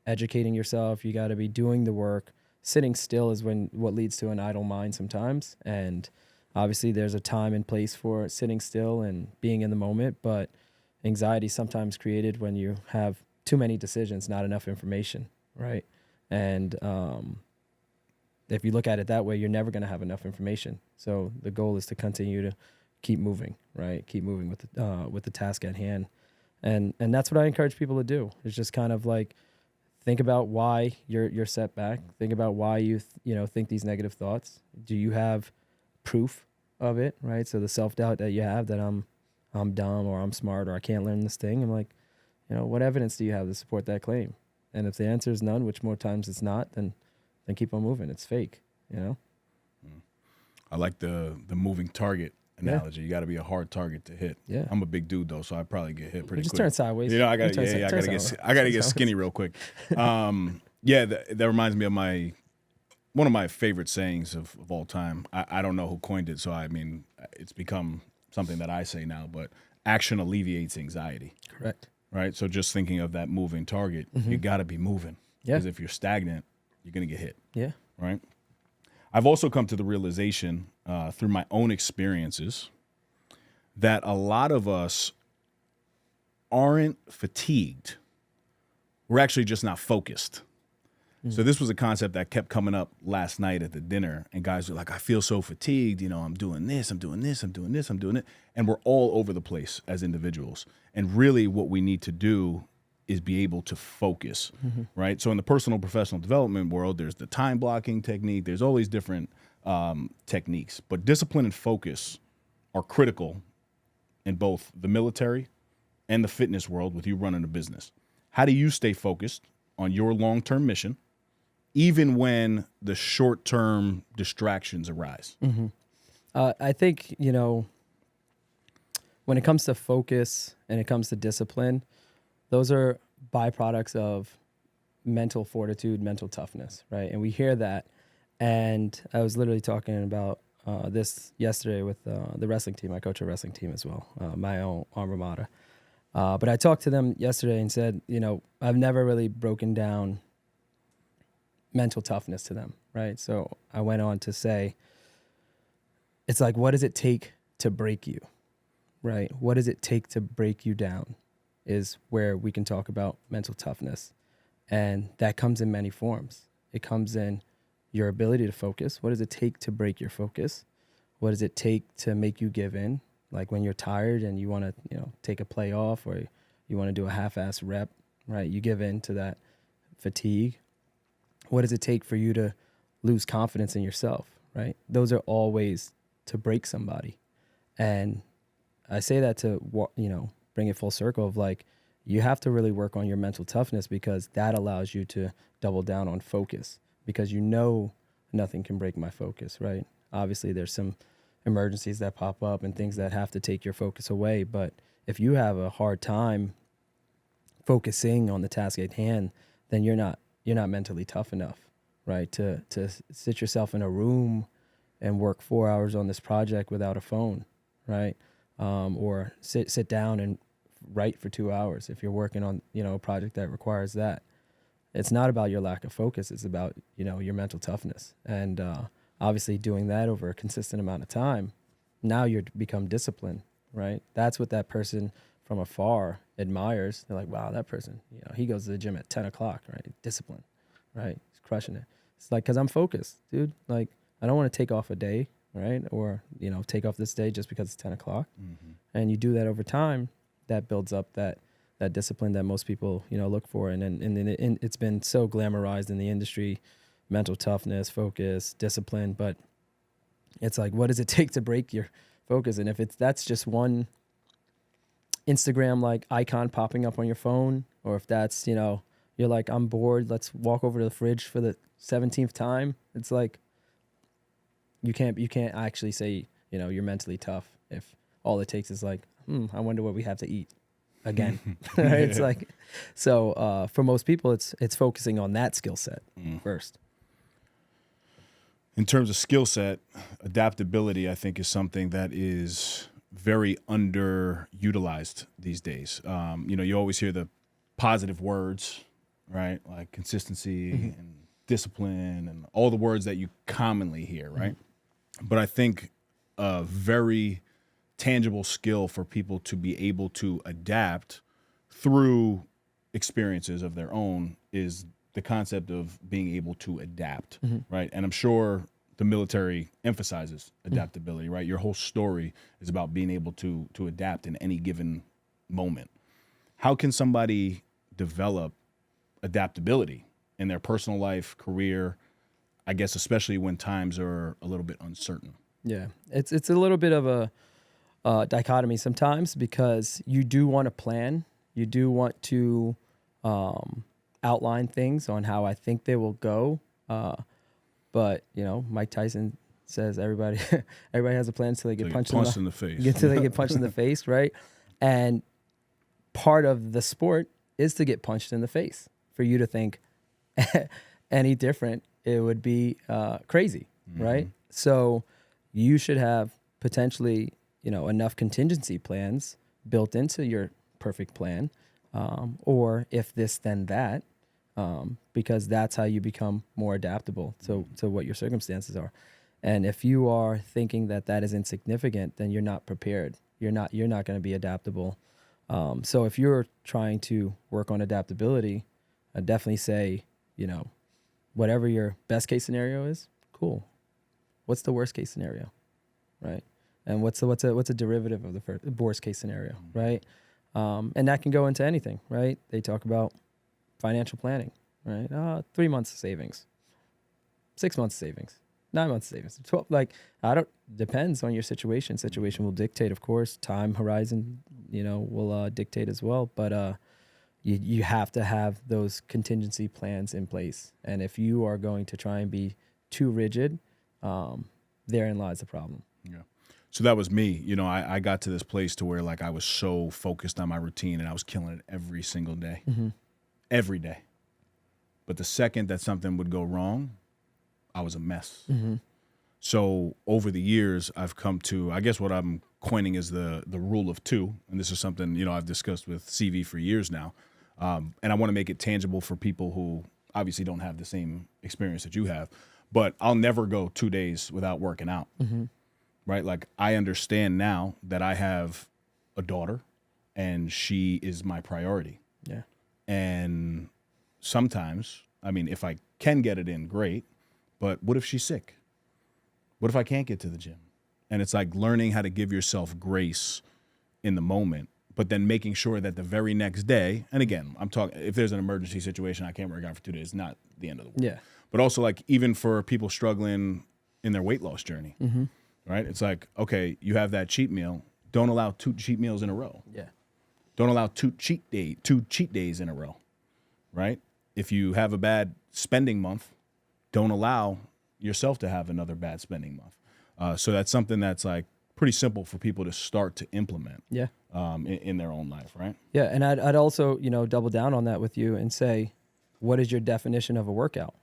educating yourself. You got to be doing the work. Sitting still is what leads to an idle mind sometimes, and obviously there's a time and place for sitting still and being in the moment, but anxiety is sometimes created when you have too many decisions, not enough information, right? And if you look at it that way, you're never going to have enough information. So the goal is to continue to keep moving, right? Keep moving with the task at hand. And that's what I encourage people to do. It's just kind of like, think about why you're set back. Think about why you think these negative thoughts. Do you have proof of it, right? So the self-doubt that you have that I'm dumb or I'm smart or I can't learn this thing, I'm like, what evidence do you have to support that claim? And if the answer is none, which more times it's not, then keep on moving. It's fake, I like the moving target analogy. You got to be a hard target to hit. Yeah. I'm a big dude though, so I probably get hit pretty Just quick. turn sideways. I got to get skinny real quick. That reminds me of one of my favorite sayings of all time. I don't know who coined it, so I mean it's become something that I say now, but action alleviates anxiety. Correct. Right? So just thinking of that moving target, you got to be moving. Yeah. Because if you're stagnant, you're going to get hit. Yeah. Right? I've also come to the realization through my own experiences that a lot of us aren't fatigued. We're actually just not focused. So this was a concept that kept coming up last night at the dinner, and guys were like, I feel so fatigued, I'm doing this, I'm doing this, I'm doing this, I'm doing it. And we're all over the place as individuals. And really what we need to do is be able to focus, right? So in the personal professional development world, there's the time blocking technique. There's all these different techniques. But discipline and focus are critical in both the military and the fitness world with you running a business. How do you stay focused on your long-term mission, even when the short-term distractions arise? I think, when it comes to focus and it comes to discipline, those are byproducts of mental fortitude, mental toughness, right? And we hear that. And I was literally talking about this yesterday with the wrestling team. I coach a wrestling team as well, my own alma mater. But I talked to them yesterday and said, I've never really broken down mental toughness to them, right? So I went on to say, it's like, what does it take to break you, right? What does it take to break you down is where we can talk about mental toughness. And that comes in many forms. It comes in your ability to focus. What does it take to break your focus? What does it take to make you give in? Like when you're tired and you want to, take a play off or you want to do a half-ass rep, right? You give in to that fatigue. What does it take for you to lose confidence in yourself, right? Those are all ways to break somebody. And I say that to, bring it full circle of like, you have to really work on your mental toughness because that allows you to double down on focus because nothing can break my focus, right? Obviously, there's some emergencies that pop up and things that have to take your focus away. But if you have a hard time focusing on the task at hand, then you're not mentally tough enough, right? To sit yourself in a room and work 4 hours on this project without a phone, right? Or sit down and write for 2 hours if you're working on, a project that requires that. It's not about your lack of focus. It's about, your mental toughness. And obviously doing that over a consistent amount of time, now you become disciplined, right? That's what that person from afar admires. They're like, wow, that person, he goes to the gym at 10 o'clock, right? Discipline, right? He's crushing it. It's like, because I'm focused, dude. Like, I don't want to take off a day, right? Or, take off this day just because it's 10 o'clock. And you do that over time, that builds up that discipline that most people, look for. And it's been so glamorized in the industry, mental toughness, focus, discipline. But it's like, what does it take to break your focus? And if that's just one Instagram like icon popping up on your phone, or if that's, you're like, I'm bored, let's walk over to the fridge for the 17th time. It's like, you can't actually say, you're mentally tough if all it takes is like, I wonder what we have to eat again. Right? It's like, so for most people, it's focusing on that skill set first. In terms of skill set, adaptability, I think, is something that is very underutilized these days. You always hear the positive words, right? Like consistency and discipline and all the words that you commonly hear, right? But I think a very tangible skill for people to be able to adapt through experiences of their own is the concept of being able to adapt, right? And I'm sure the military emphasizes adaptability, right? Your whole story is about being able to adapt in any given moment. How can somebody develop adaptability in their personal life, career, I guess, especially when times are a little bit uncertain? Yeah, it's a little bit of a dichotomy sometimes, because you do want to plan, you do want to outline things on how I think they will go, but Mike Tyson says everybody has a plan until they get punched in the face. Until they get punched in the face, right? And part of the sport is to get punched in the face. For you to think any different, it would be crazy, right? So you should have potentially, enough contingency plans built into your perfect plan, or if this, then that, because that's how you become more adaptable to what your circumstances are. And if you are thinking that that is insignificant, then you're not prepared. You're not going to be adaptable. So if you're trying to work on adaptability, I'd definitely say, whatever your best case scenario is, cool. What's the worst case scenario, right? And what's a derivative of the worst case scenario, right? And that can go into anything, right? They talk about financial planning, right? 3 months of savings, 6 months of savings, 9 months of savings, 12. Depends on your situation. Situation will dictate, of course. Time horizon, will dictate as well. But you have to have those contingency plans in place. And if you are going to try and be too rigid, therein lies the problem. Yeah. So that was me. I got to this place to where I was so focused on my routine and I was killing it every single day, every day. But the second that something would go wrong, I was a mess. So over the years, I've come to, I guess what I'm coining is the rule of two. And this is something, I've discussed with CV for years now. And I want to make it tangible for people who obviously don't have the same experience that you have. But I'll never go 2 days without working out, right? I understand now that I have a daughter and she is my priority. Yeah. And sometimes, if I can get it in, great. But what if she's sick? What if I can't get to the gym? And it's learning how to give yourself grace in the moment, but then making sure that the very next day, and again, I'm talking, if there's an emergency situation, I can't work out for 2 days, it's not the end of the world. Yeah. But also even for people struggling in their weight loss journey, right? It's okay, you have that cheat meal. Don't allow 2 cheat meals in a row. Yeah. Don't allow 2 cheat days in a row, right? If you have a bad spending month, don't allow yourself to have another bad spending month. So that's something that's pretty simple for people to start to implement. Yeah. In their own life, right? Yeah, and I'd also double down on that with you and say, what is your definition of a workout,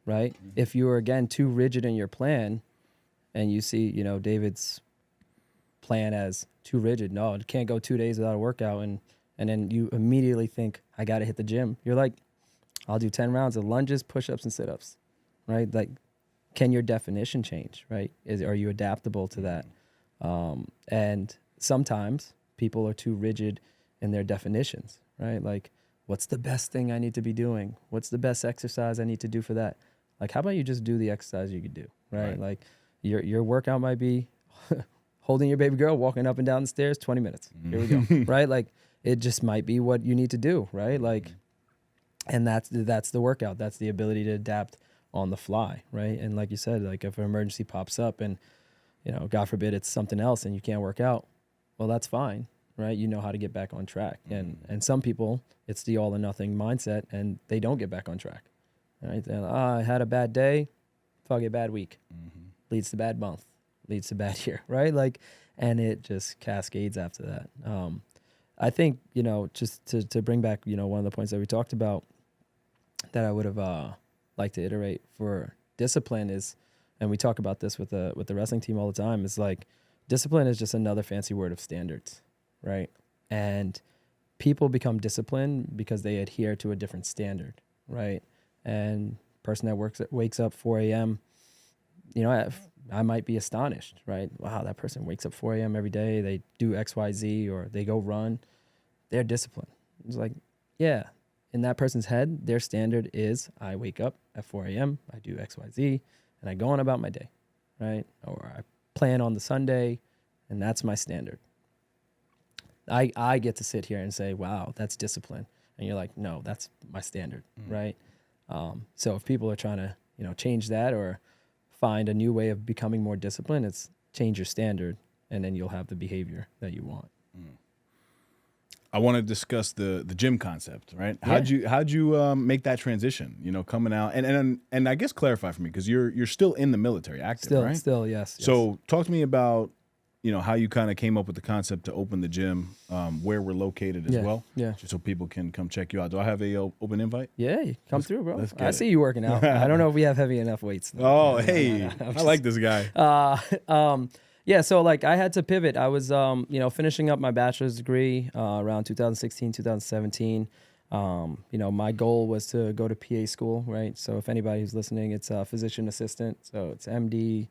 right? If you are again too rigid in your plan, and you see David's plan as too rigid, no, it can't go 2 days without a workout, and then you immediately think I got to hit the gym. You're I'll do 10 rounds of lunges, push-ups, and sit-ups, right? Can your definition change, right? Are you adaptable to that? And sometimes people are too rigid in their definitions, right? What's the best thing I need to be doing? What's the best exercise I need to do for that? How about you just do the exercise you could do, right? Your workout might be holding your baby girl, walking up and down the stairs, 20 minutes. Here we go, right? It just might be what you need to do, right? And that's the workout. That's the ability to adapt on the fly, right? And like you said, if an emergency pops up and, God forbid it's something else and you can't work out, well, that's fine, right? You know how to get back on track. And some people, it's the all or nothing mindset and they don't get back on track, right? I had a bad day, fuck it, bad week, leads to bad month, leads to bad year, right? And it just cascades after that. I think, just to bring back, one of the points that we talked about that I would have liked to iterate for discipline is, and we talk about this with the wrestling team all the time, is discipline is just another fancy word of standards, right? And people become disciplined because they adhere to a different standard, right? And person that wakes up 4 a.m., I might be astonished, right? Wow, that person wakes up 4 a.m. every day, they do X, Y, Z, or they go run, they're disciplined. It's yeah, in that person's head, their standard is I wake up at 4 a.m., I do X, Y, Z, and I go on about my day, right? Or I plan on the Sunday, and that's my standard. I get to sit here and say, wow, that's discipline. And you're like, no, that's my standard, right? So if people are trying to, change that or find a new way of becoming more disciplined, it's change your standard, and then you'll have the behavior that you want. I want to discuss the gym concept, right? Yeah. How'd you make that transition? Coming out and I guess clarify for me because you're still in the military, active, right? Still, yes. So talk to me about how you kind of came up with the concept to open the gym, where we're located as well, just so people can come check you out. Do I have a open invite? Yeah, you come through, bro. Let's I see you working out. I don't know if we have heavy enough weights. Oh, hey, I like this guy. Yeah, so like I had to pivot. I was, finishing up my bachelor's degree around 2016, 2017. My goal was to go to PA school, right? So if anybody who's listening, it's a physician assistant. So it's MD,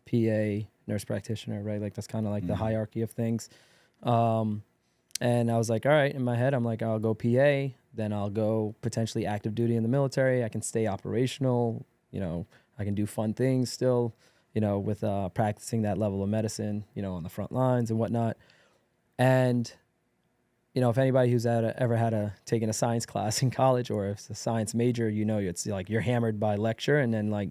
PA, nurse practitioner, right? Like that's kind of like the hierarchy of things. And I was like, all right, in my head, I'm like, I'll go PA, then I'll go potentially active duty in the military. I can stay operational, I can do fun things still, with practicing that level of medicine, on the front lines and whatnot. And, if anybody who's ever taken a science class in college or if it's a science major, it's like you're hammered by lecture and then like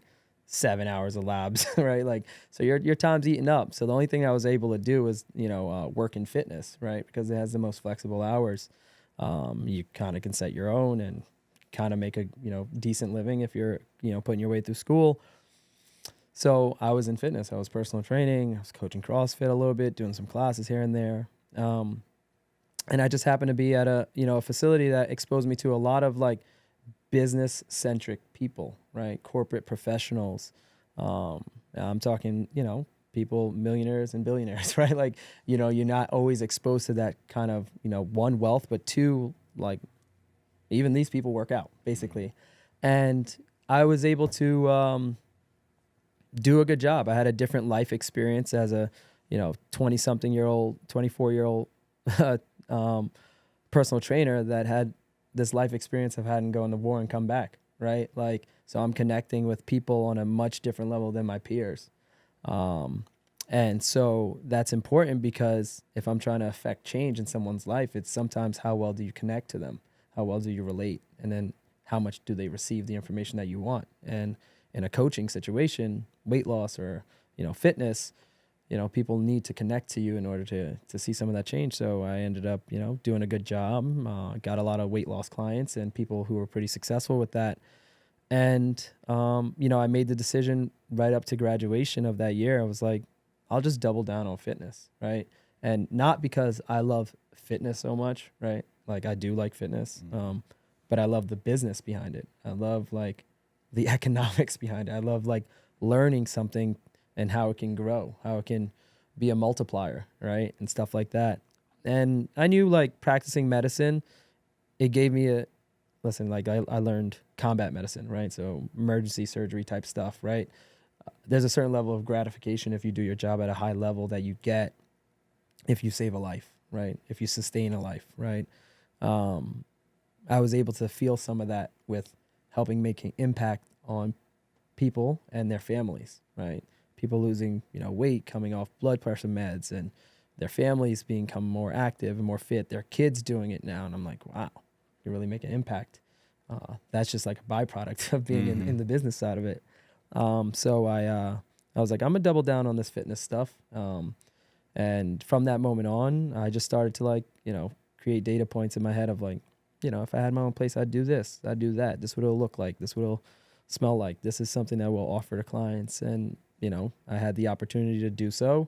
7 hours of labs, right? Like, so your time's eaten up. So the only thing I was able to do was, work in fitness, right? Because it has the most flexible hours. You kind of can set your own and kind of make a, decent living if you're, putting your way through school. So I was in fitness. I was personal training. I was coaching CrossFit a little bit, doing some classes here and there. And I just happened to be at a facility that exposed me to a lot of like business-centric people, right? Corporate professionals. I'm talking, people, millionaires and billionaires, right? Like, you're not always exposed to that kind of, one, wealth, but two, like, even these people work out, basically. And I was able to do a good job. I had a different life experience as a, 20-something-year-old, 24-year-old personal trainer that had this life experience of having to go into war and come back, right? Like, so I'm connecting with people on a much different level than my peers. And so that's important because if I'm trying to affect change in someone's life, it's sometimes how well do you connect to them? How well do you relate? And then how much do they receive the information that you want? And in a coaching situation, weight loss or, fitness, people need to connect to you in order to see some of that change. So I ended up, doing a good job, got a lot of weight loss clients and people who were pretty successful with that. And, I made the decision right up to graduation of that year. I was like, I'll just double down on fitness, right? And not because I love fitness so much, right? Like I do like fitness, but I love the business behind it. I love like the economics behind it. I love like learning something and how it can grow, how it can be a multiplier, right? And stuff like that. And I knew like practicing medicine, it gave me like I learned combat medicine, right? So emergency surgery type stuff, right? There's a certain level of gratification if you do your job at a high level that you get if you save a life, right? If you sustain a life, right? I was able to feel some of that with helping making impact on people and their families, right? People losing, weight, coming off blood pressure meds, and their families become more active and more fit. Their kids doing it now, and I'm like, wow, you really make an impact. That's just like a byproduct of being in the business side of it. So I was like, I'm gonna double down on this fitness stuff. And from that moment on, I just started to create data points in my head of like, if I had my own place, I'd do this, I'd do that. This is what it'll look like. This is what it'll smell like. This is something that we'll offer to clients. And, I had the opportunity to do so,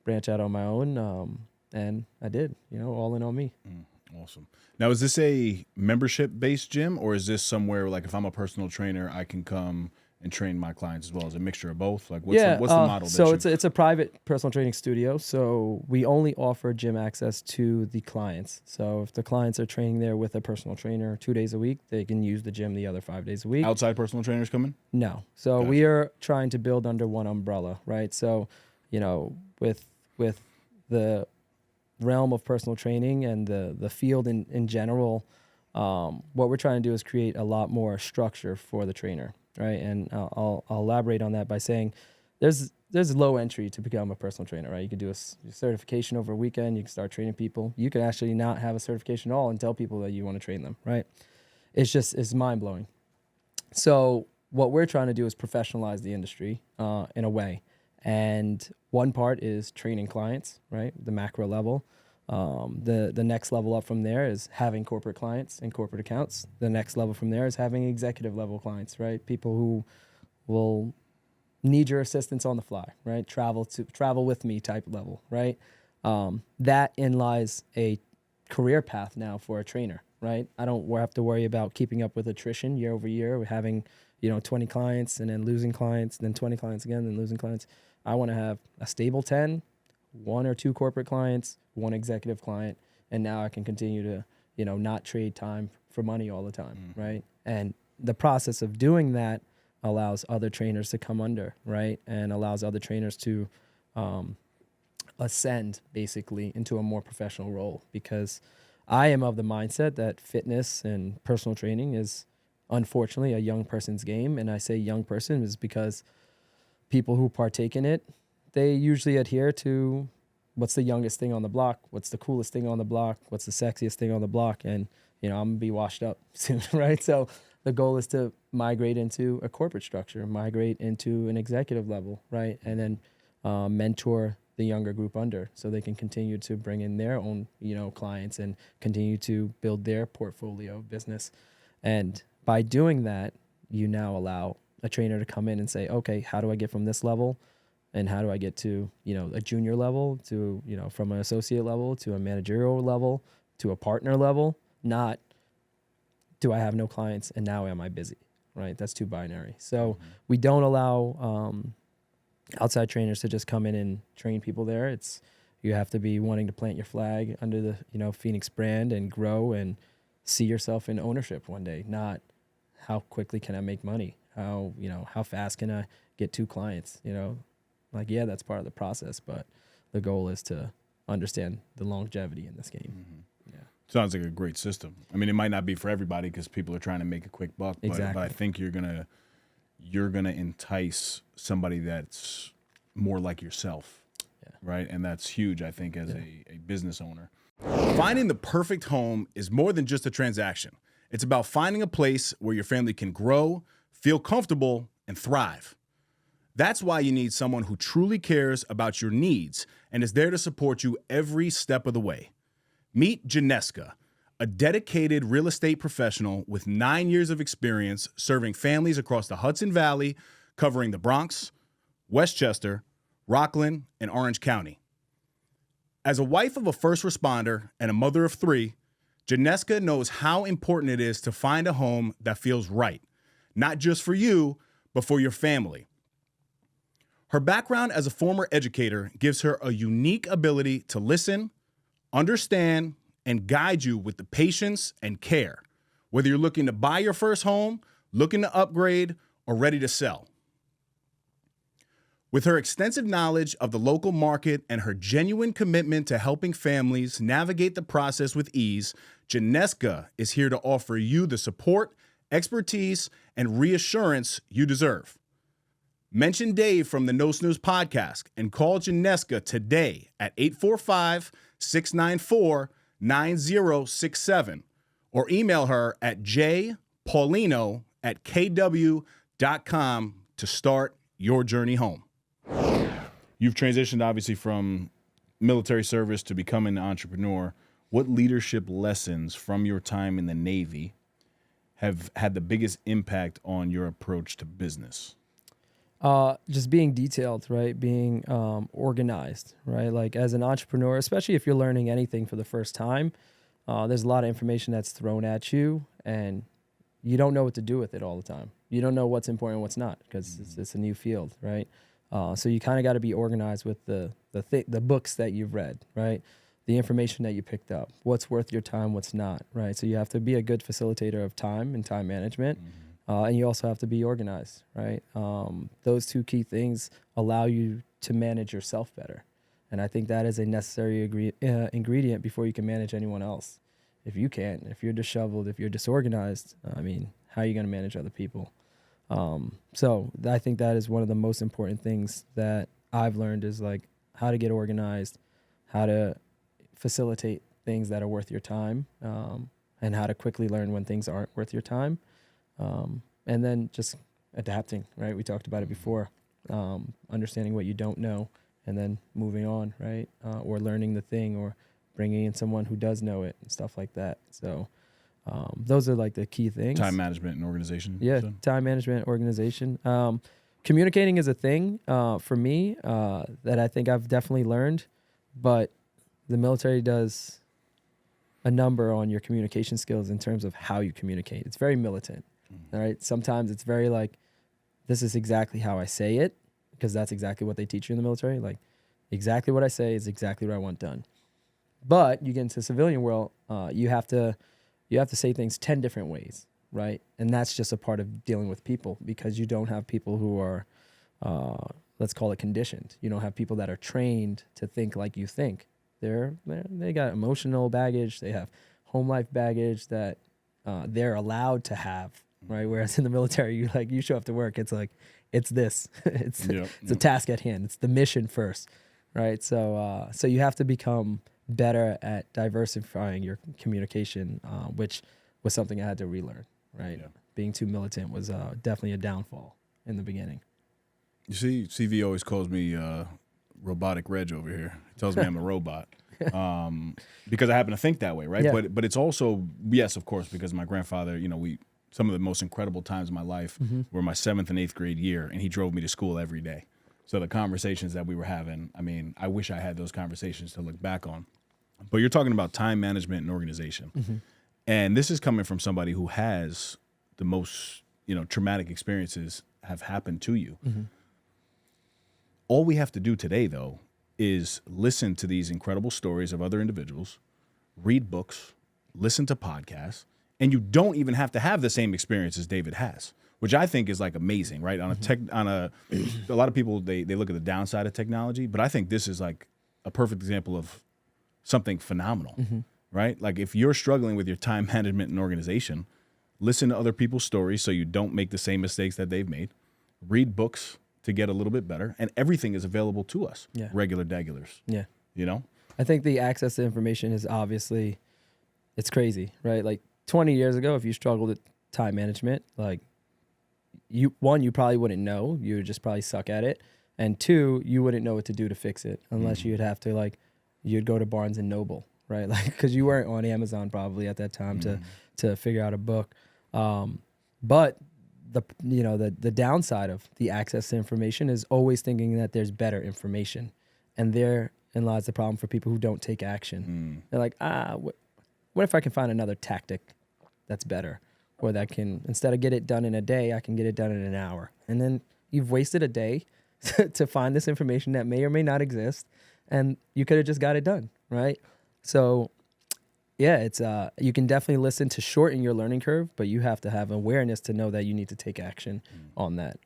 branch out on my own. And I did, all in on me. Awesome. Now, is this a membership-based gym, or is this somewhere like if I'm a personal trainer, I can come and train my clients as well? Is it a mixture of both? Like, what's the model? So it's a private personal training studio. So we only offer gym access to the clients. So if the clients are training there with a personal trainer 2 days a week, they can use the gym the other 5 days a week. Outside personal trainers come in? No. So we are trying to build under one umbrella, right? So, with the realm of personal training and the field in general, what we're trying to do is create a lot more structure for the trainer, right? And I'll elaborate on that by saying there's low entry to become a personal trainer, right? You can do a certification over a weekend. You can start training people. You can actually not have a certification at all and tell people that you want to train them, right? It's mind blowing. So what we're trying to do is professionalize the industry in a way. And one part is training clients, right? The macro level. The next level up from there is having corporate clients and corporate accounts. The next level from there is having executive level clients, right? People who will need your assistance on the fly, right? Travel with me type level, right? That in lies a career path now for a trainer, right? I don't have to worry about keeping up with attrition year over year. We're having, 20 clients and then losing clients, then 20 clients again, then losing clients. I want to have a stable 10, one or two corporate clients, one executive client, and now I can continue to, not trade time for money all the time, right? And the process of doing that allows other trainers to come under, right? And allows other trainers to ascend basically into a more professional role, because I am of the mindset that fitness and personal training is unfortunately a young person's game. And I say young person is because people who partake in it, they usually adhere to what's the youngest thing on the block, what's the coolest thing on the block, what's the sexiest thing on the block, and I'm gonna be washed up soon, right? So the goal is to migrate into a corporate structure, migrate into an executive level, right? And then mentor the younger group under, so they can continue to bring in their own, clients and continue to build their portfolio of business. And by doing that, you now allow a trainer to come in and say, okay, how do I get from this level? And how do I get to, a junior level to, from an associate level to a managerial level to a partner level? Not, do I have no clients and now am I busy, right? That's too binary. So we don't allow outside trainers to just come in and train people there. You have to be wanting to plant your flag under the, FENIX brand and grow and see yourself in ownership one day, not how quickly can I make money? How fast can I get 2 clients, yeah, that's part of the process, but the goal is to understand the longevity in this game. Yeah. Sounds like a great system. I mean, it might not be for everybody because people are trying to make a quick buck, Exactly. but I think you're gonna entice somebody that's more like yourself, right? And that's huge, I think, as a business owner. Finding the perfect home is more than just a transaction. It's about finding a place where your family can grow, feel comfortable, and thrive. That's why you need someone who truly cares about your needs and is there to support you every step of the way. Meet Janeska, a dedicated real estate professional with 9 years of experience serving families across the Hudson Valley, covering the Bronx, Westchester, Rockland, and Orange County. As a wife of a first responder and a mother of 3, Janeska knows how important it is to find a home that feels right, not just for you, but for your family. Her background as a former educator gives her a unique ability to listen, understand, and guide you with the patience and care, whether you're looking to buy your first home, looking to upgrade, or ready to sell. With her extensive knowledge of the local market and her genuine commitment to helping families navigate the process with ease, Janeska is here to offer you the support, expertise, and reassurance you deserve. Mention Dave from the No Snooze podcast and call Janeska today at 845-694-9067 or email her at jpaulino@kw.com to start your journey home. You've transitioned obviously from military service to becoming an entrepreneur. What leadership lessons from your time in the Navy have had the biggest impact on your approach to business? Just being detailed, right? Being organized, right? Like as an entrepreneur, especially if you're learning anything for the first time, there's a lot of information that's thrown at you and you don't know what to do with it all the time. You don't know what's important and what's not because it's a new field, right? So you kind of got to be organized with the books that you've read, right? The information that you picked up, what's worth your time, what's not, right? So you have to be a good facilitator of time and time management. And you also have to be organized, right? Those 2 key things allow you to manage yourself better. And I think that is a necessary ingredient before you can manage anyone else. if you can't, if you're disheveled, if you're disorganized, I mean, how are you going to manage other people? So I think that is one of the most important things that I've learned is like how to get organized, how to facilitate things that are worth your time, and how to quickly learn when things aren't worth your time. And then just adapting, right? We talked about it before, understanding what you don't know and then moving on, right? Or learning the thing or bringing in someone who does know it and stuff like that. So those are like the key things. Time management and organization. Yeah, so. time management, organization. Communicating is a thing for me that I think I've definitely learned, but the military does a number on your communication skills in terms of how you communicate. It's very militant, all right? Sometimes it's very like, this is exactly how I say it, because that's exactly what they teach you in the military. Like, exactly what I say is exactly what I want done. But you get into the civilian world, you have to say things 10 different ways, right? And that's just a part of dealing with people, because you don't have people who are, let's call it conditioned. You don't have people that are trained to think like you think. They got emotional baggage. They have home life baggage that they're allowed to have, right? Whereas in the military, you show up to work, it's like, it's this, it's a task at hand. It's the mission first, right? So you have to become better at diversifying your communication, which was something I had to relearn, right? Yeah. Being too militant was definitely a downfall in the beginning. You see, CV always calls me robotic Reg over here. He tells me I'm a robot because I happen to think that way, right? Yeah. But it's also, yes, of course, because my grandfather, some of the most incredible times of my life were my 7th and 8th grade year, and he drove me to school every day. So the conversations that we were having, I mean, I wish I had those conversations to look back on. But you're talking about time management and organization. And this is coming from somebody who has the most, traumatic experiences have happened to you. All we have to do today, though, is listen to these incredible stories of other individuals, read books, listen to podcasts, and you don't even have to have the same experience as David has, which I think is like amazing, right? A lot of people, they look at the downside of technology, but I think this is like a perfect example of something phenomenal, right? Like if you're struggling with your time management and organization, listen to other people's stories so you don't make the same mistakes that they've made. Read books to get a little bit better, and everything is available to us, regular degulars. Yeah. I think the access to information is obviously, it's crazy, right? Like 20 years ago, if you struggled with time management, like you probably wouldn't know. You would just probably suck at it. And 2, you wouldn't know what to do to fix it unless you'd have to you'd go to Barnes and Noble, right? Like, because you weren't on Amazon probably at that time to figure out a book. But the downside of the access to information is always thinking that there's better information, and therein lies the problem for people who don't take action. They're like, what if I can find another tactic that's better, or that can, instead of get it done in a day, I can get it done in an hour, and then you've wasted a day to find this information that may or may not exist, and you could have just got it done, right? So yeah, it's you can definitely listen to shorten your learning curve, but you have to have awareness to know that you need to take action on that.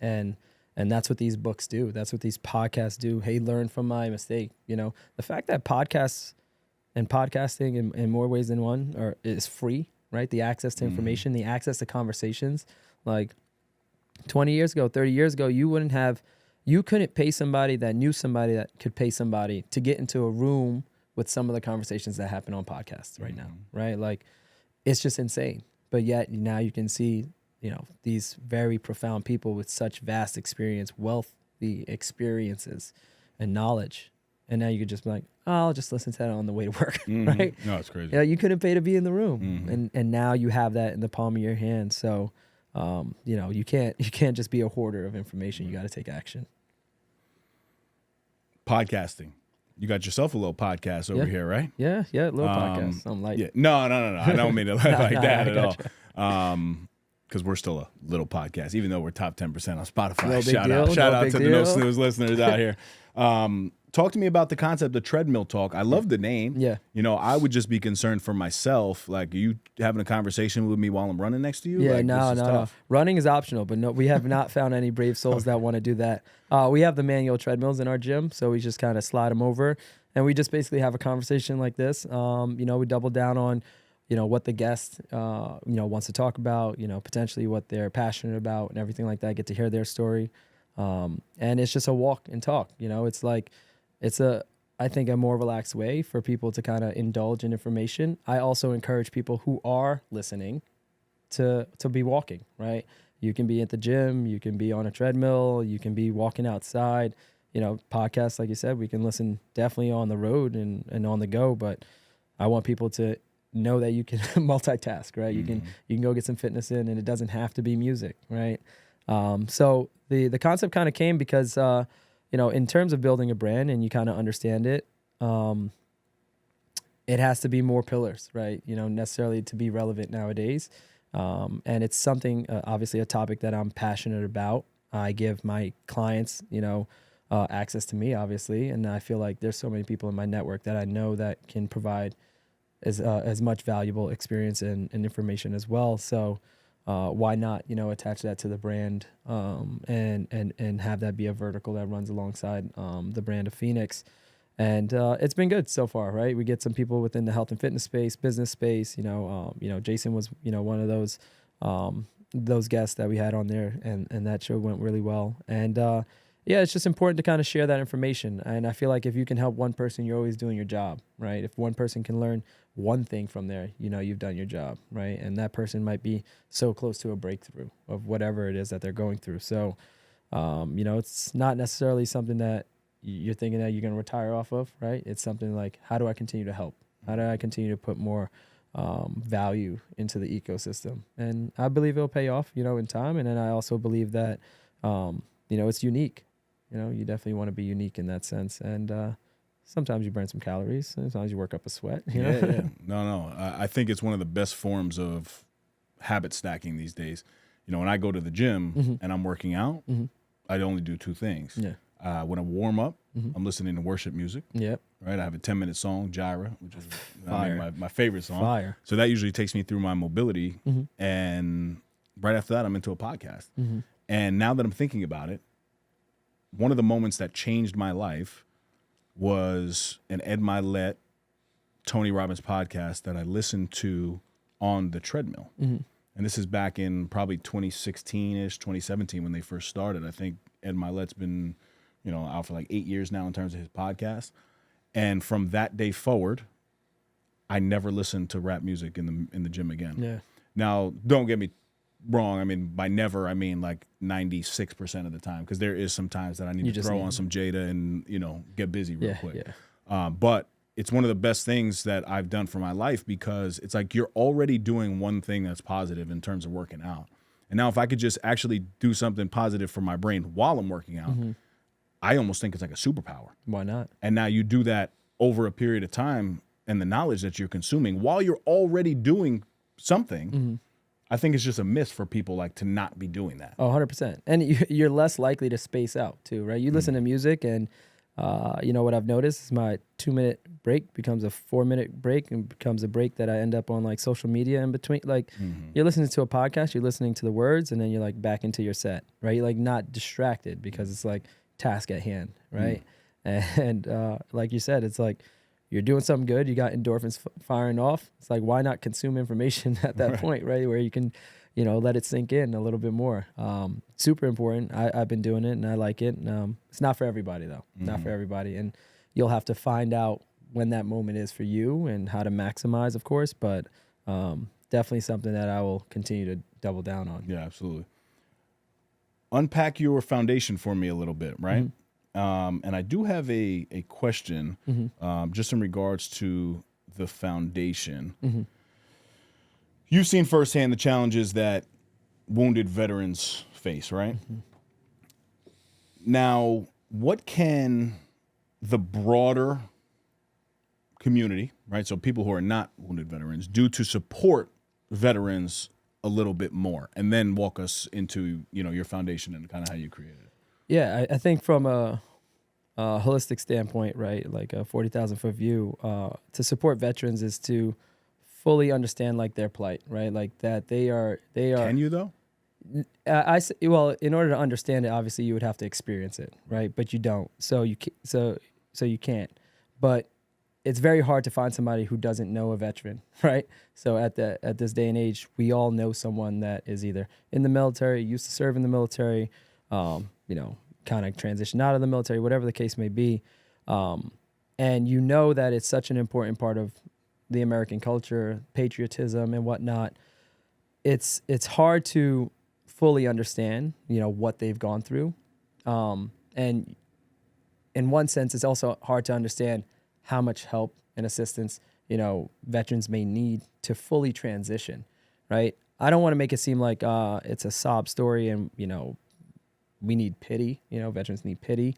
And that's what these books do. That's what these podcasts do. Hey, learn from my mistake. The fact that podcasts and podcasting in more ways than one is free, right? The access to information, the access to conversations. Like 20 years ago, 30 years ago, you couldn't pay somebody that knew somebody that could pay somebody to get into a room with some of the conversations that happen on podcasts right now, right? Like, it's just insane. But yet now you can see, these very profound people with such vast experience, wealthy experiences and knowledge. And now you could just be like, oh, I'll just listen to that on the way to work, right? No, it's crazy. Yeah, you couldn't pay to be in the room. And now you have that in the palm of your hand. So, you can't just be a hoarder of information. You got to take action. Podcasting. You got yourself a little podcast over here, right? Yeah, a little podcast. I'm like, no. I don't mean it like that at all. Because we're still a little podcast, even though we're top 10% on Spotify. Shout out to the No Snooze listeners out here. talk to me about the concept of Treadmill Talk. I love the name. Yeah. You know, I would just be concerned for myself. Like, are you having a conversation with me while I'm running next to you? Yeah, like, no. Running is optional, but no, we have not found any brave souls that want to do that. We have the manual treadmills in our gym, so we just kind of slide them over, and we just basically have a conversation like this. You know, we double down on, you know, what the guest, you know, wants to talk about, you know, potentially what they're passionate about and everything like that. Get to hear their story. And it's just a walk and talk, you know, it's like, I think a more relaxed way for people to kind of indulge in information. I also encourage people who are listening to be walking, right? You can be at the gym, you can be on a treadmill, you can be walking outside, you know, podcasts, like you said, we can listen definitely on the road and on the go, but I want people to know that you can multitask, right? You can go get some fitness in, and it doesn't have to be music, right? So the concept kind of came because, you know, in terms of building a brand and you kind of understand it, it has to be more pillars, right? You know, necessarily to be relevant nowadays. And it's something, obviously a topic that I'm passionate about. I give my clients, you know, access to me, obviously. And I feel like there's so many people in my network that I know that can provide as much valuable experience and information as well. So, why not, you know, attach that to the brand, and have that be a vertical that runs alongside, the brand of FENIX. And, it's been good so far, right? We get some people within the health and fitness space, business space, you know, Jason was, you know, one of those guests that we had on there, and that show went really well. And, yeah, it's just important to kind of share that information. And I feel like if you can help one person, you're always doing your job, right? If one person can learn one thing from there, you know, you've done your job, right? And that person might be so close to a breakthrough of whatever it is that they're going through. So, you know, it's not necessarily something that you're thinking that you're going to retire off of, right? It's something like, how do I continue to help? How do I continue to put more value into the ecosystem? And I believe it'll pay off, you know, in time. And then I also believe that, you know, it's unique. You know, you definitely want to be unique in that sense. And sometimes you burn some calories. Sometimes you work up a sweat. You know? Yeah. No. I think it's one of the best forms of habit stacking these days. You know, when I go to the gym and I'm working out, I only do two things. Yeah. When I warm up, I'm listening to worship music. Yep. Right. I have a 10-minute song, Gyra, which is Fire. my favorite song. Fire. So that usually takes me through my mobility. And right after that, I'm into a podcast. And now that I'm thinking about it, one of the moments that changed my life was an Ed Milet, Tony Robbins podcast that I listened to on the treadmill. And this is back in probably 2016-ish, 2017 when they first started. I think Ed Milet's been, you know, out for like 8 years now in terms of his podcast. And from that day forward, I never listened to rap music in the gym again. Yeah. Now, don't get me wrong. I mean, by never, I mean like 96% of the time, because there is some times that I need to throw on some Jada and, you know, get busy real quick. Yeah. But it's one of the best things that I've done for my life, because it's like you're already doing one thing that's positive in terms of working out. And now if I could just actually do something positive for my brain while I'm working out, I almost think it's like a superpower. Why not? And now you do that over a period of time, and the knowledge that you're consuming while you're already doing something, I think it's just a miss for people like to not be doing that. Oh, 100%. And you're less likely to space out too, right? You listen to music, and you know what I've noticed is my 2-minute break becomes a 4-minute break, and becomes a break that I end up on like social media in between. Like you're listening to a podcast, you're listening to the words, and then you're like back into your set, right? You're like not distracted because it's like task at hand, right? And like you said, it's like you're doing something good, you got endorphins firing off. It's like, why not consume information at that point, right? Where you can, you know, let it sink in a little bit more. Super important. I've been doing it and I like it. It's not for everybody though, not for everybody. And you'll have to find out when that moment is for you and how to maximize, of course, but definitely something that I will continue to double down on. Yeah, absolutely. Unpack your foundation for me a little bit, right? And I do have a question just in regards to the foundation. You've seen firsthand the challenges that wounded veterans face, right? Now, what can the broader community, right, so people who are not wounded veterans, do to support veterans a little bit more? And then walk us into, you know, your foundation and kind of how you created it. Yeah, I think from a holistic standpoint, right, like a 40,000-foot view, to support veterans is to fully understand like their plight, right? Like that they are. Can you though? Well, in order to understand it, obviously you would have to experience it, right? But you don't, so you can't. But it's very hard to find somebody who doesn't know a veteran, right? So at this day and age, we all know someone that is either in the military, used to serve in the military, kind of transition out of the military, whatever the case may be. And you know that it's such an important part of the American culture, patriotism and whatnot. It's hard to fully understand, what they've gone through. And in one sense, it's also hard to understand how much help and assistance, veterans may need to fully transition, right? I don't want to make it seem like it's a sob story and, we need pity, veterans need pity.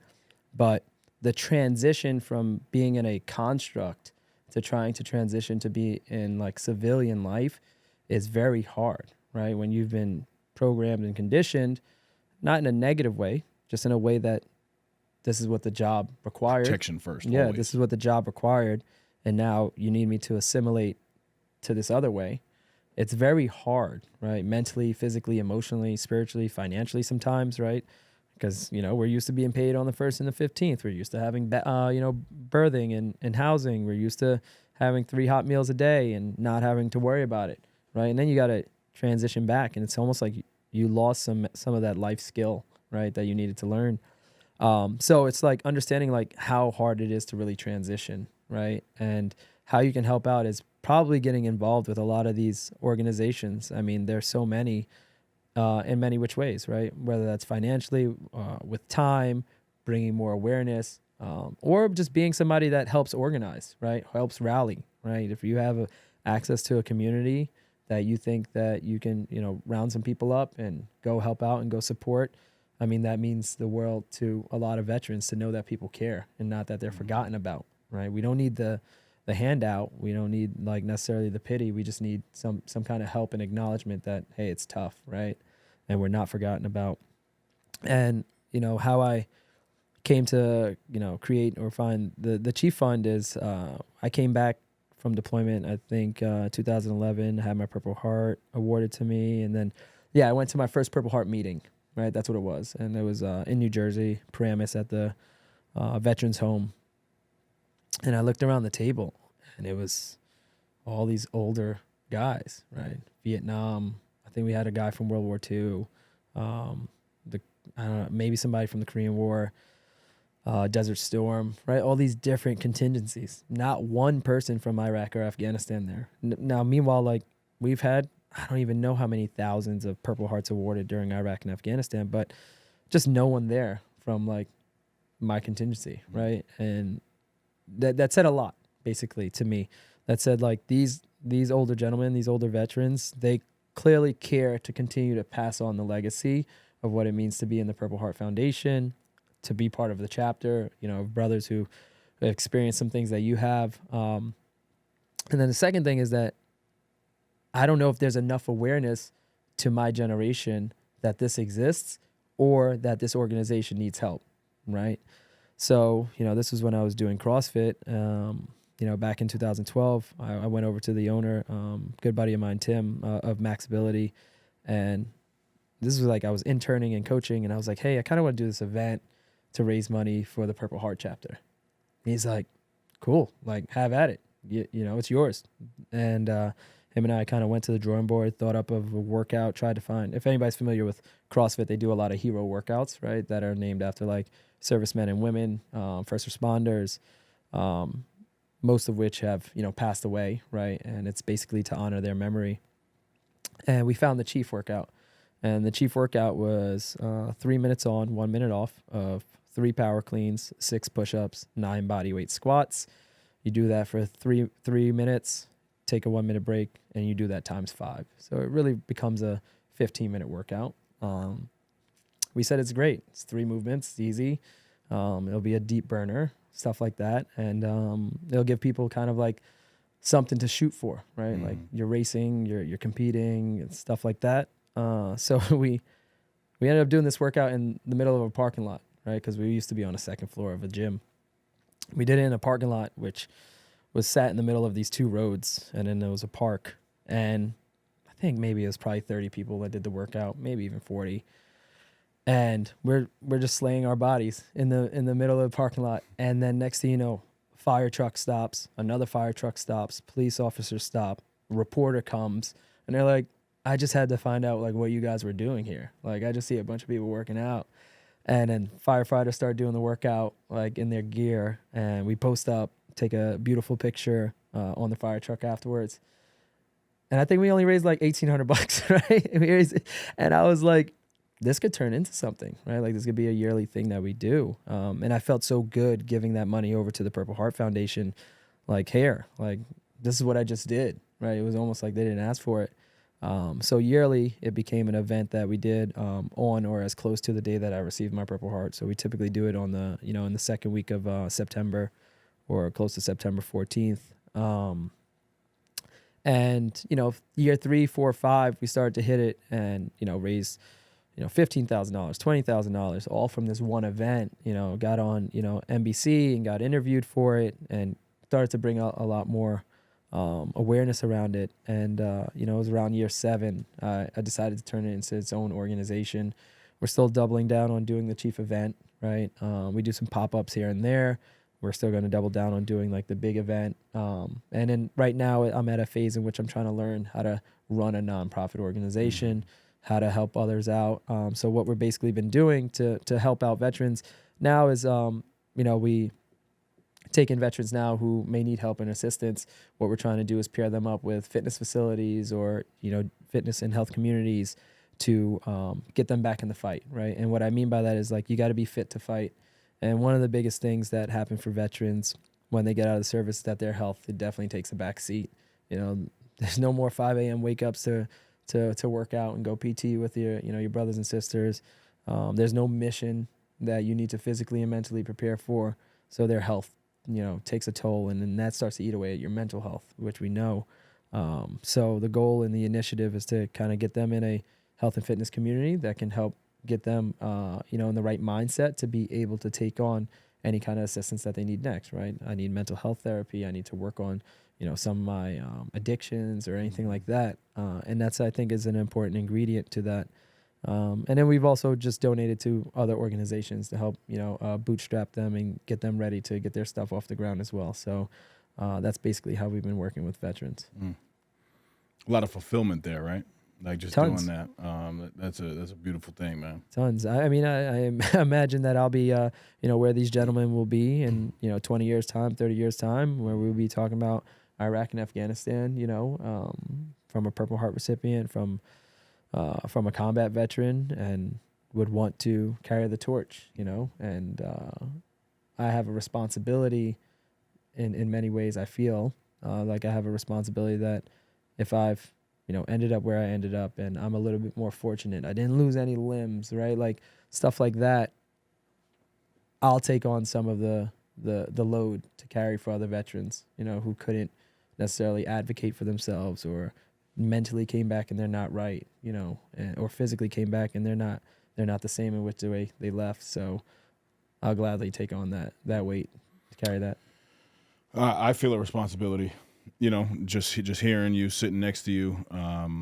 But the transition from being in a construct to trying to transition to be in like civilian life is very hard, right? When you've been programmed and conditioned, not in a negative way, just in a way that this is what the job required. Protection first. Yeah, always. this is what the job required. And now you need me to assimilate to this other way. It's very hard, right? Mentally, physically, emotionally, spiritually, financially sometimes, right? Because, we're used to being paid on the 1st and the 15th. We're used to having, birthing and housing. We're used to having 3 hot meals a day and not having to worry about it, right? And then you got to transition back. And it's almost like you lost some of that life skill, right, that you needed to learn. So it's like understanding like how hard it is to really transition, right? And how you can help out is probably getting involved with a lot of these organizations. I mean, there's so many in many which ways, right? Whether that's financially, with time, bringing more awareness, or just being somebody that helps organize, right? Helps rally, right? If you have access to a community that you think that you can, round some people up and go help out and go support, I mean, that means the world to a lot of veterans to know that people care and not that they're forgotten about, right? We don't need the handout. We don't need like necessarily the pity. We just need some kind of help and acknowledgement that, hey, it's tough, right? And we're not forgotten about. And, how I came to, create or find the Chief Fund is I came back from deployment, I think 2011, had my Purple Heart awarded to me. And then, I went to my first Purple Heart meeting. Right, that's what it was, and it was in New Jersey, Paramus at the Veterans Home. And I looked around the table, and it was all these older guys, right? Vietnam. I think we had a guy from World War II. I don't know, maybe somebody from the Korean War, Desert Storm, right? All these different contingencies. Not one person from Iraq or Afghanistan there. Now, meanwhile, like we've had, I don't even know how many thousands of Purple Hearts awarded during Iraq and Afghanistan, but just no one there from like my contingency, right? And that said a lot, basically, to me. That said, like these older gentlemen, these older veterans, they clearly care to continue to pass on the legacy of what it means to be in the Purple Heart Foundation, to be part of the chapter, of brothers who have experienced some things that you have. And then the second thing is that I don't know if there's enough awareness to my generation that this exists or that this organization needs help, right? So, this was when I was doing CrossFit, back in 2012. I went over to the owner, good buddy of mine, Tim, of Max Ability. And this was like I was interning and coaching, and I was like, hey, I kind of want to do this event to raise money for the Purple Heart chapter. And he's like, cool, like have at it. It's yours. And him and I kind of went to the drawing board, thought up of a workout, tried to find, if anybody's familiar with CrossFit, they do a lot of hero workouts, right, that are named after like servicemen and women, first responders, most of which have, passed away, right? And it's basically to honor their memory. And we found the Chief workout. And the Chief workout was 3 minutes on, 1 minute off of 3 power cleans, 6 push-ups, 9 bodyweight squats. You do that for three minutes, take a 1 minute break, and you do that times 5. So it really becomes a 15-minute workout. We said it's great. It's 3 movements, it's easy. It'll be a deep burner, stuff like that. And it'll give people kind of like something to shoot for, right? Like you're racing, you're competing, and stuff like that. So we ended up doing this workout in the middle of a parking lot, right? Because we used to be on the second floor of a gym. We did it in a parking lot, which was sat in the middle of these two roads, and then there was a park. And I think maybe it was probably 30 people that did the workout, maybe even 40. And we're just slaying our bodies in the middle of the parking lot. And then next thing you know, fire truck stops, another fire truck stops, police officers stop, a reporter comes, and they're like, I just had to find out like what you guys were doing here. Like I just see a bunch of people working out. And then firefighters start doing the workout like in their gear, and we post up, take a beautiful picture on the fire truck afterwards. And I think we only raised like $1,800, right? And I was like, this could turn into something, right? Like this could be a yearly thing that we do. And I felt so good giving that money over to the Purple Heart Foundation, like here, like this is what I just did, right? It was almost like they didn't ask for it. So yearly, it became an event that we did on or as close to the day that I received my Purple Heart. So we typically do it on the, in the second week of September or close to September 14th. And, year 3, 4, 5, we started to hit it and, raise, $15,000, $20,000, all from this one event, got on, NBC and got interviewed for it and started to bring a lot more awareness around it. And, it was around year 7, I decided to turn it into its own organization. We're still doubling down on doing the chief event, right? We do some pop-ups here and there. We're still going to double down on doing like the big event. And then right now I'm at a phase in which I'm trying to learn how to run a nonprofit organization, how to help others out. So what we're basically been doing to help out veterans now is, we take in veterans now who may need help and assistance. What we're trying to do is pair them up with fitness facilities or, fitness and health communities to get them back in the fight, right? And what I mean by that is like you got to be fit to fight. And one of the biggest things that happen for veterans when they get out of the service is that their health, it definitely takes a back seat. There's no more 5 a.m. wake ups to work out and go PT with your brothers and sisters. There's no mission that you need to physically and mentally prepare for. So their health, takes a toll, and then that starts to eat away at your mental health, which we know. So the goal and the initiative is to kind of get them in a health and fitness community that can help get them, in the right mindset to be able to take on any kind of assistance that they need next, right? I need mental health therapy. I need to work on, some of my addictions or anything like that. And that's, I think, is an important ingredient to that. And then we've also just donated to other organizations to help, bootstrap them and get them ready to get their stuff off the ground as well. So that's basically how we've been working with veterans. A lot of fulfillment there, right? Like just Tons. doing that. That's a beautiful thing, man. Tons. I imagine that I'll be, where these gentlemen will be in, 20 years time, 30 years time, where we'll be talking about Iraq and Afghanistan, from a Purple Heart recipient, from a combat veteran, and would want to carry the torch, and I have a responsibility in many ways. I feel like I have a responsibility that if I've ended up where I ended up, and I'm a little bit more fortunate, I didn't lose any limbs, right? Like stuff like that, I'll take on some of the load to carry for other veterans, who couldn't necessarily advocate for themselves, or mentally came back and they're not right, or physically came back and they're not the same in which way they left. So I'll gladly take on that weight to carry that. I feel a responsibility. Just hearing you, sitting next to you, I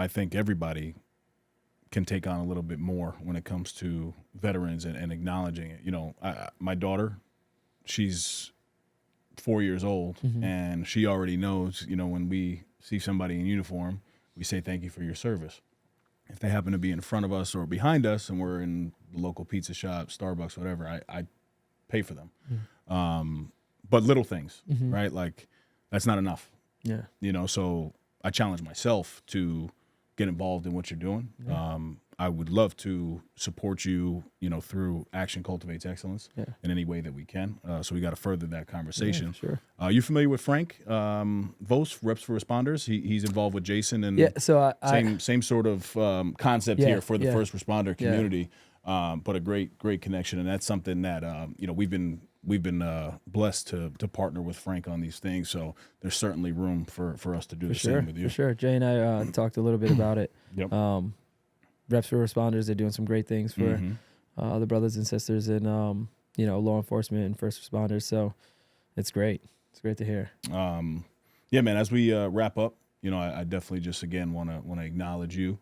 think everybody can take on a little bit more when it comes to veterans and acknowledging it. My daughter, she's 4 years old, and she already knows, when we see somebody in uniform, we say thank you for your service. If they happen to be in front of us or behind us and we're in the local pizza shop, Starbucks, whatever, I pay for them. But little things, right? Like that's not enough. Yeah. So I challenge myself to get involved in what you're doing. Yeah. I would love to support you, through Action Cultivates Excellence in any way that we can. So we got to further that conversation. Yeah, sure. You familiar with Frank Vos, Reps for Responders? He's involved with Jason, and so same sort of concept here for the first responder community. But a great connection, and that's something that we've been blessed to partner with Frank on these things. So there's certainly room for us to do same with you. For sure. Jay and I talked a little bit about it. Yep. Reps for Responders, they're doing some great things for the brothers and sisters in law enforcement and first responders. So it's great. It's great to hear. Yeah, man. As we wrap up, I definitely just again want to acknowledge you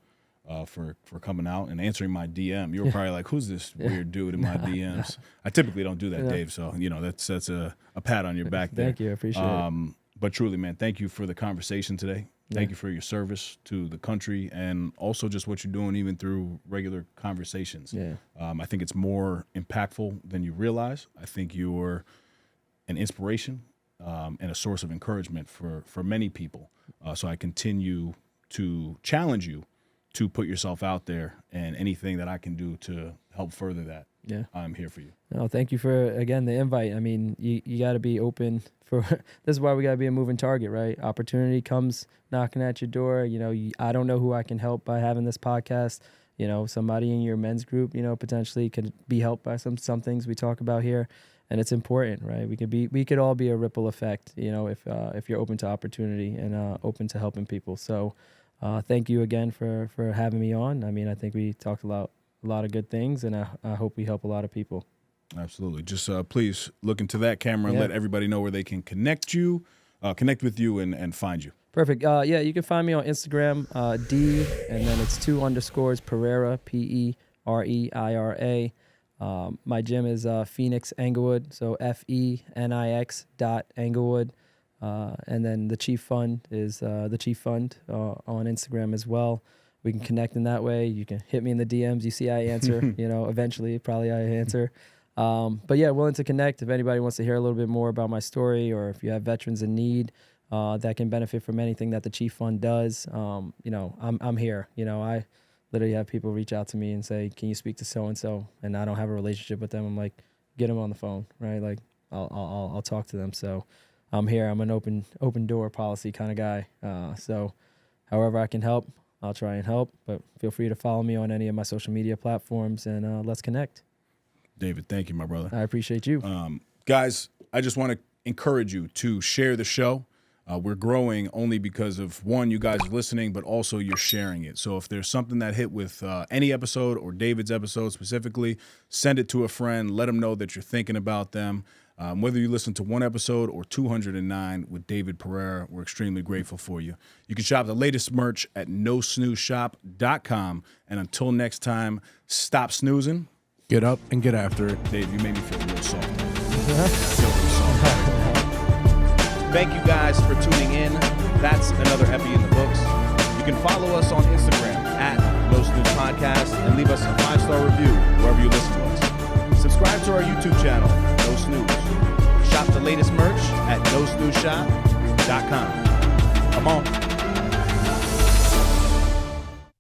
for coming out and answering my DM. You were probably like, "Who's this weird dude in my DMs?" I typically don't do that, Dave. So that's a pat on your back there. Thank you. I appreciate it. But truly, man, thank you for the conversation today. Thank you for your service to the country and also just what you're doing even through regular conversations. Yeah. I think it's more impactful than you realize. I think you're an inspiration and a source of encouragement for many people. So I continue to challenge you to put yourself out there, and anything that I can do to help further that, I'm here for you. No, thank you for, again, the invite. I mean, you got to be open for this is why we got to be a moving target, right? Opportunity comes knocking at your door. I don't know who I can help by having this podcast. Somebody in your men's group, potentially could be helped by some things we talk about here. And it's important, right? We could all be a ripple effect, if you're open to opportunity and open to helping people. So thank you again for having me on. I mean, I think we talked about a lot of good things, and I hope we help a lot of people. Absolutely. Just please look into that camera and let everybody know where they can connect with you and find you. Perfect. You can find me on Instagram, D, and then it's 2_ Pereira, Pereira. My gym is FENIX Englewood, so FENIX.Englewood. And then the Chief Fund is the Chief Fund on Instagram as well. We can connect in that way. You can hit me in the DMs. You see I answer, eventually probably I answer. But yeah, willing to connect. If anybody wants to hear a little bit more about my story, or if you have veterans in need that can benefit from anything that the Chief Fund does, I'm here. I literally have people reach out to me and say, "Can you speak to so-and-so?" And I don't have a relationship with them. I'm like, get them on the phone, right? Like I'll talk to them. So I'm here. I'm an open door policy kind of guy. So however I can help, I'll try and help. But feel free to follow me on any of my social media platforms, and let's connect. David, thank you, my brother. I appreciate you. Guys, I just want to encourage you to share the show. We're growing only because of, one, you guys listening, but also you're sharing it. So if there's something that hit with any episode or David's episode specifically, send it to a friend. Let them know that you're thinking about them. Whether you listen to one episode or 209 with David Pereira, we're extremely grateful for you. You can shop the latest merch at nosnoozeshop.com. And until next time, stop snoozing. Get up and get after it. Dave, you made me feel real soft. Thank you guys for tuning in. That's another epi in the books. You can follow us on Instagram at No Snooze Podcast and leave us a 5-star review wherever you listen to us. Subscribe to our YouTube channel, No Snooze. Shop the latest merch at nosnoozeshop.com. Come on.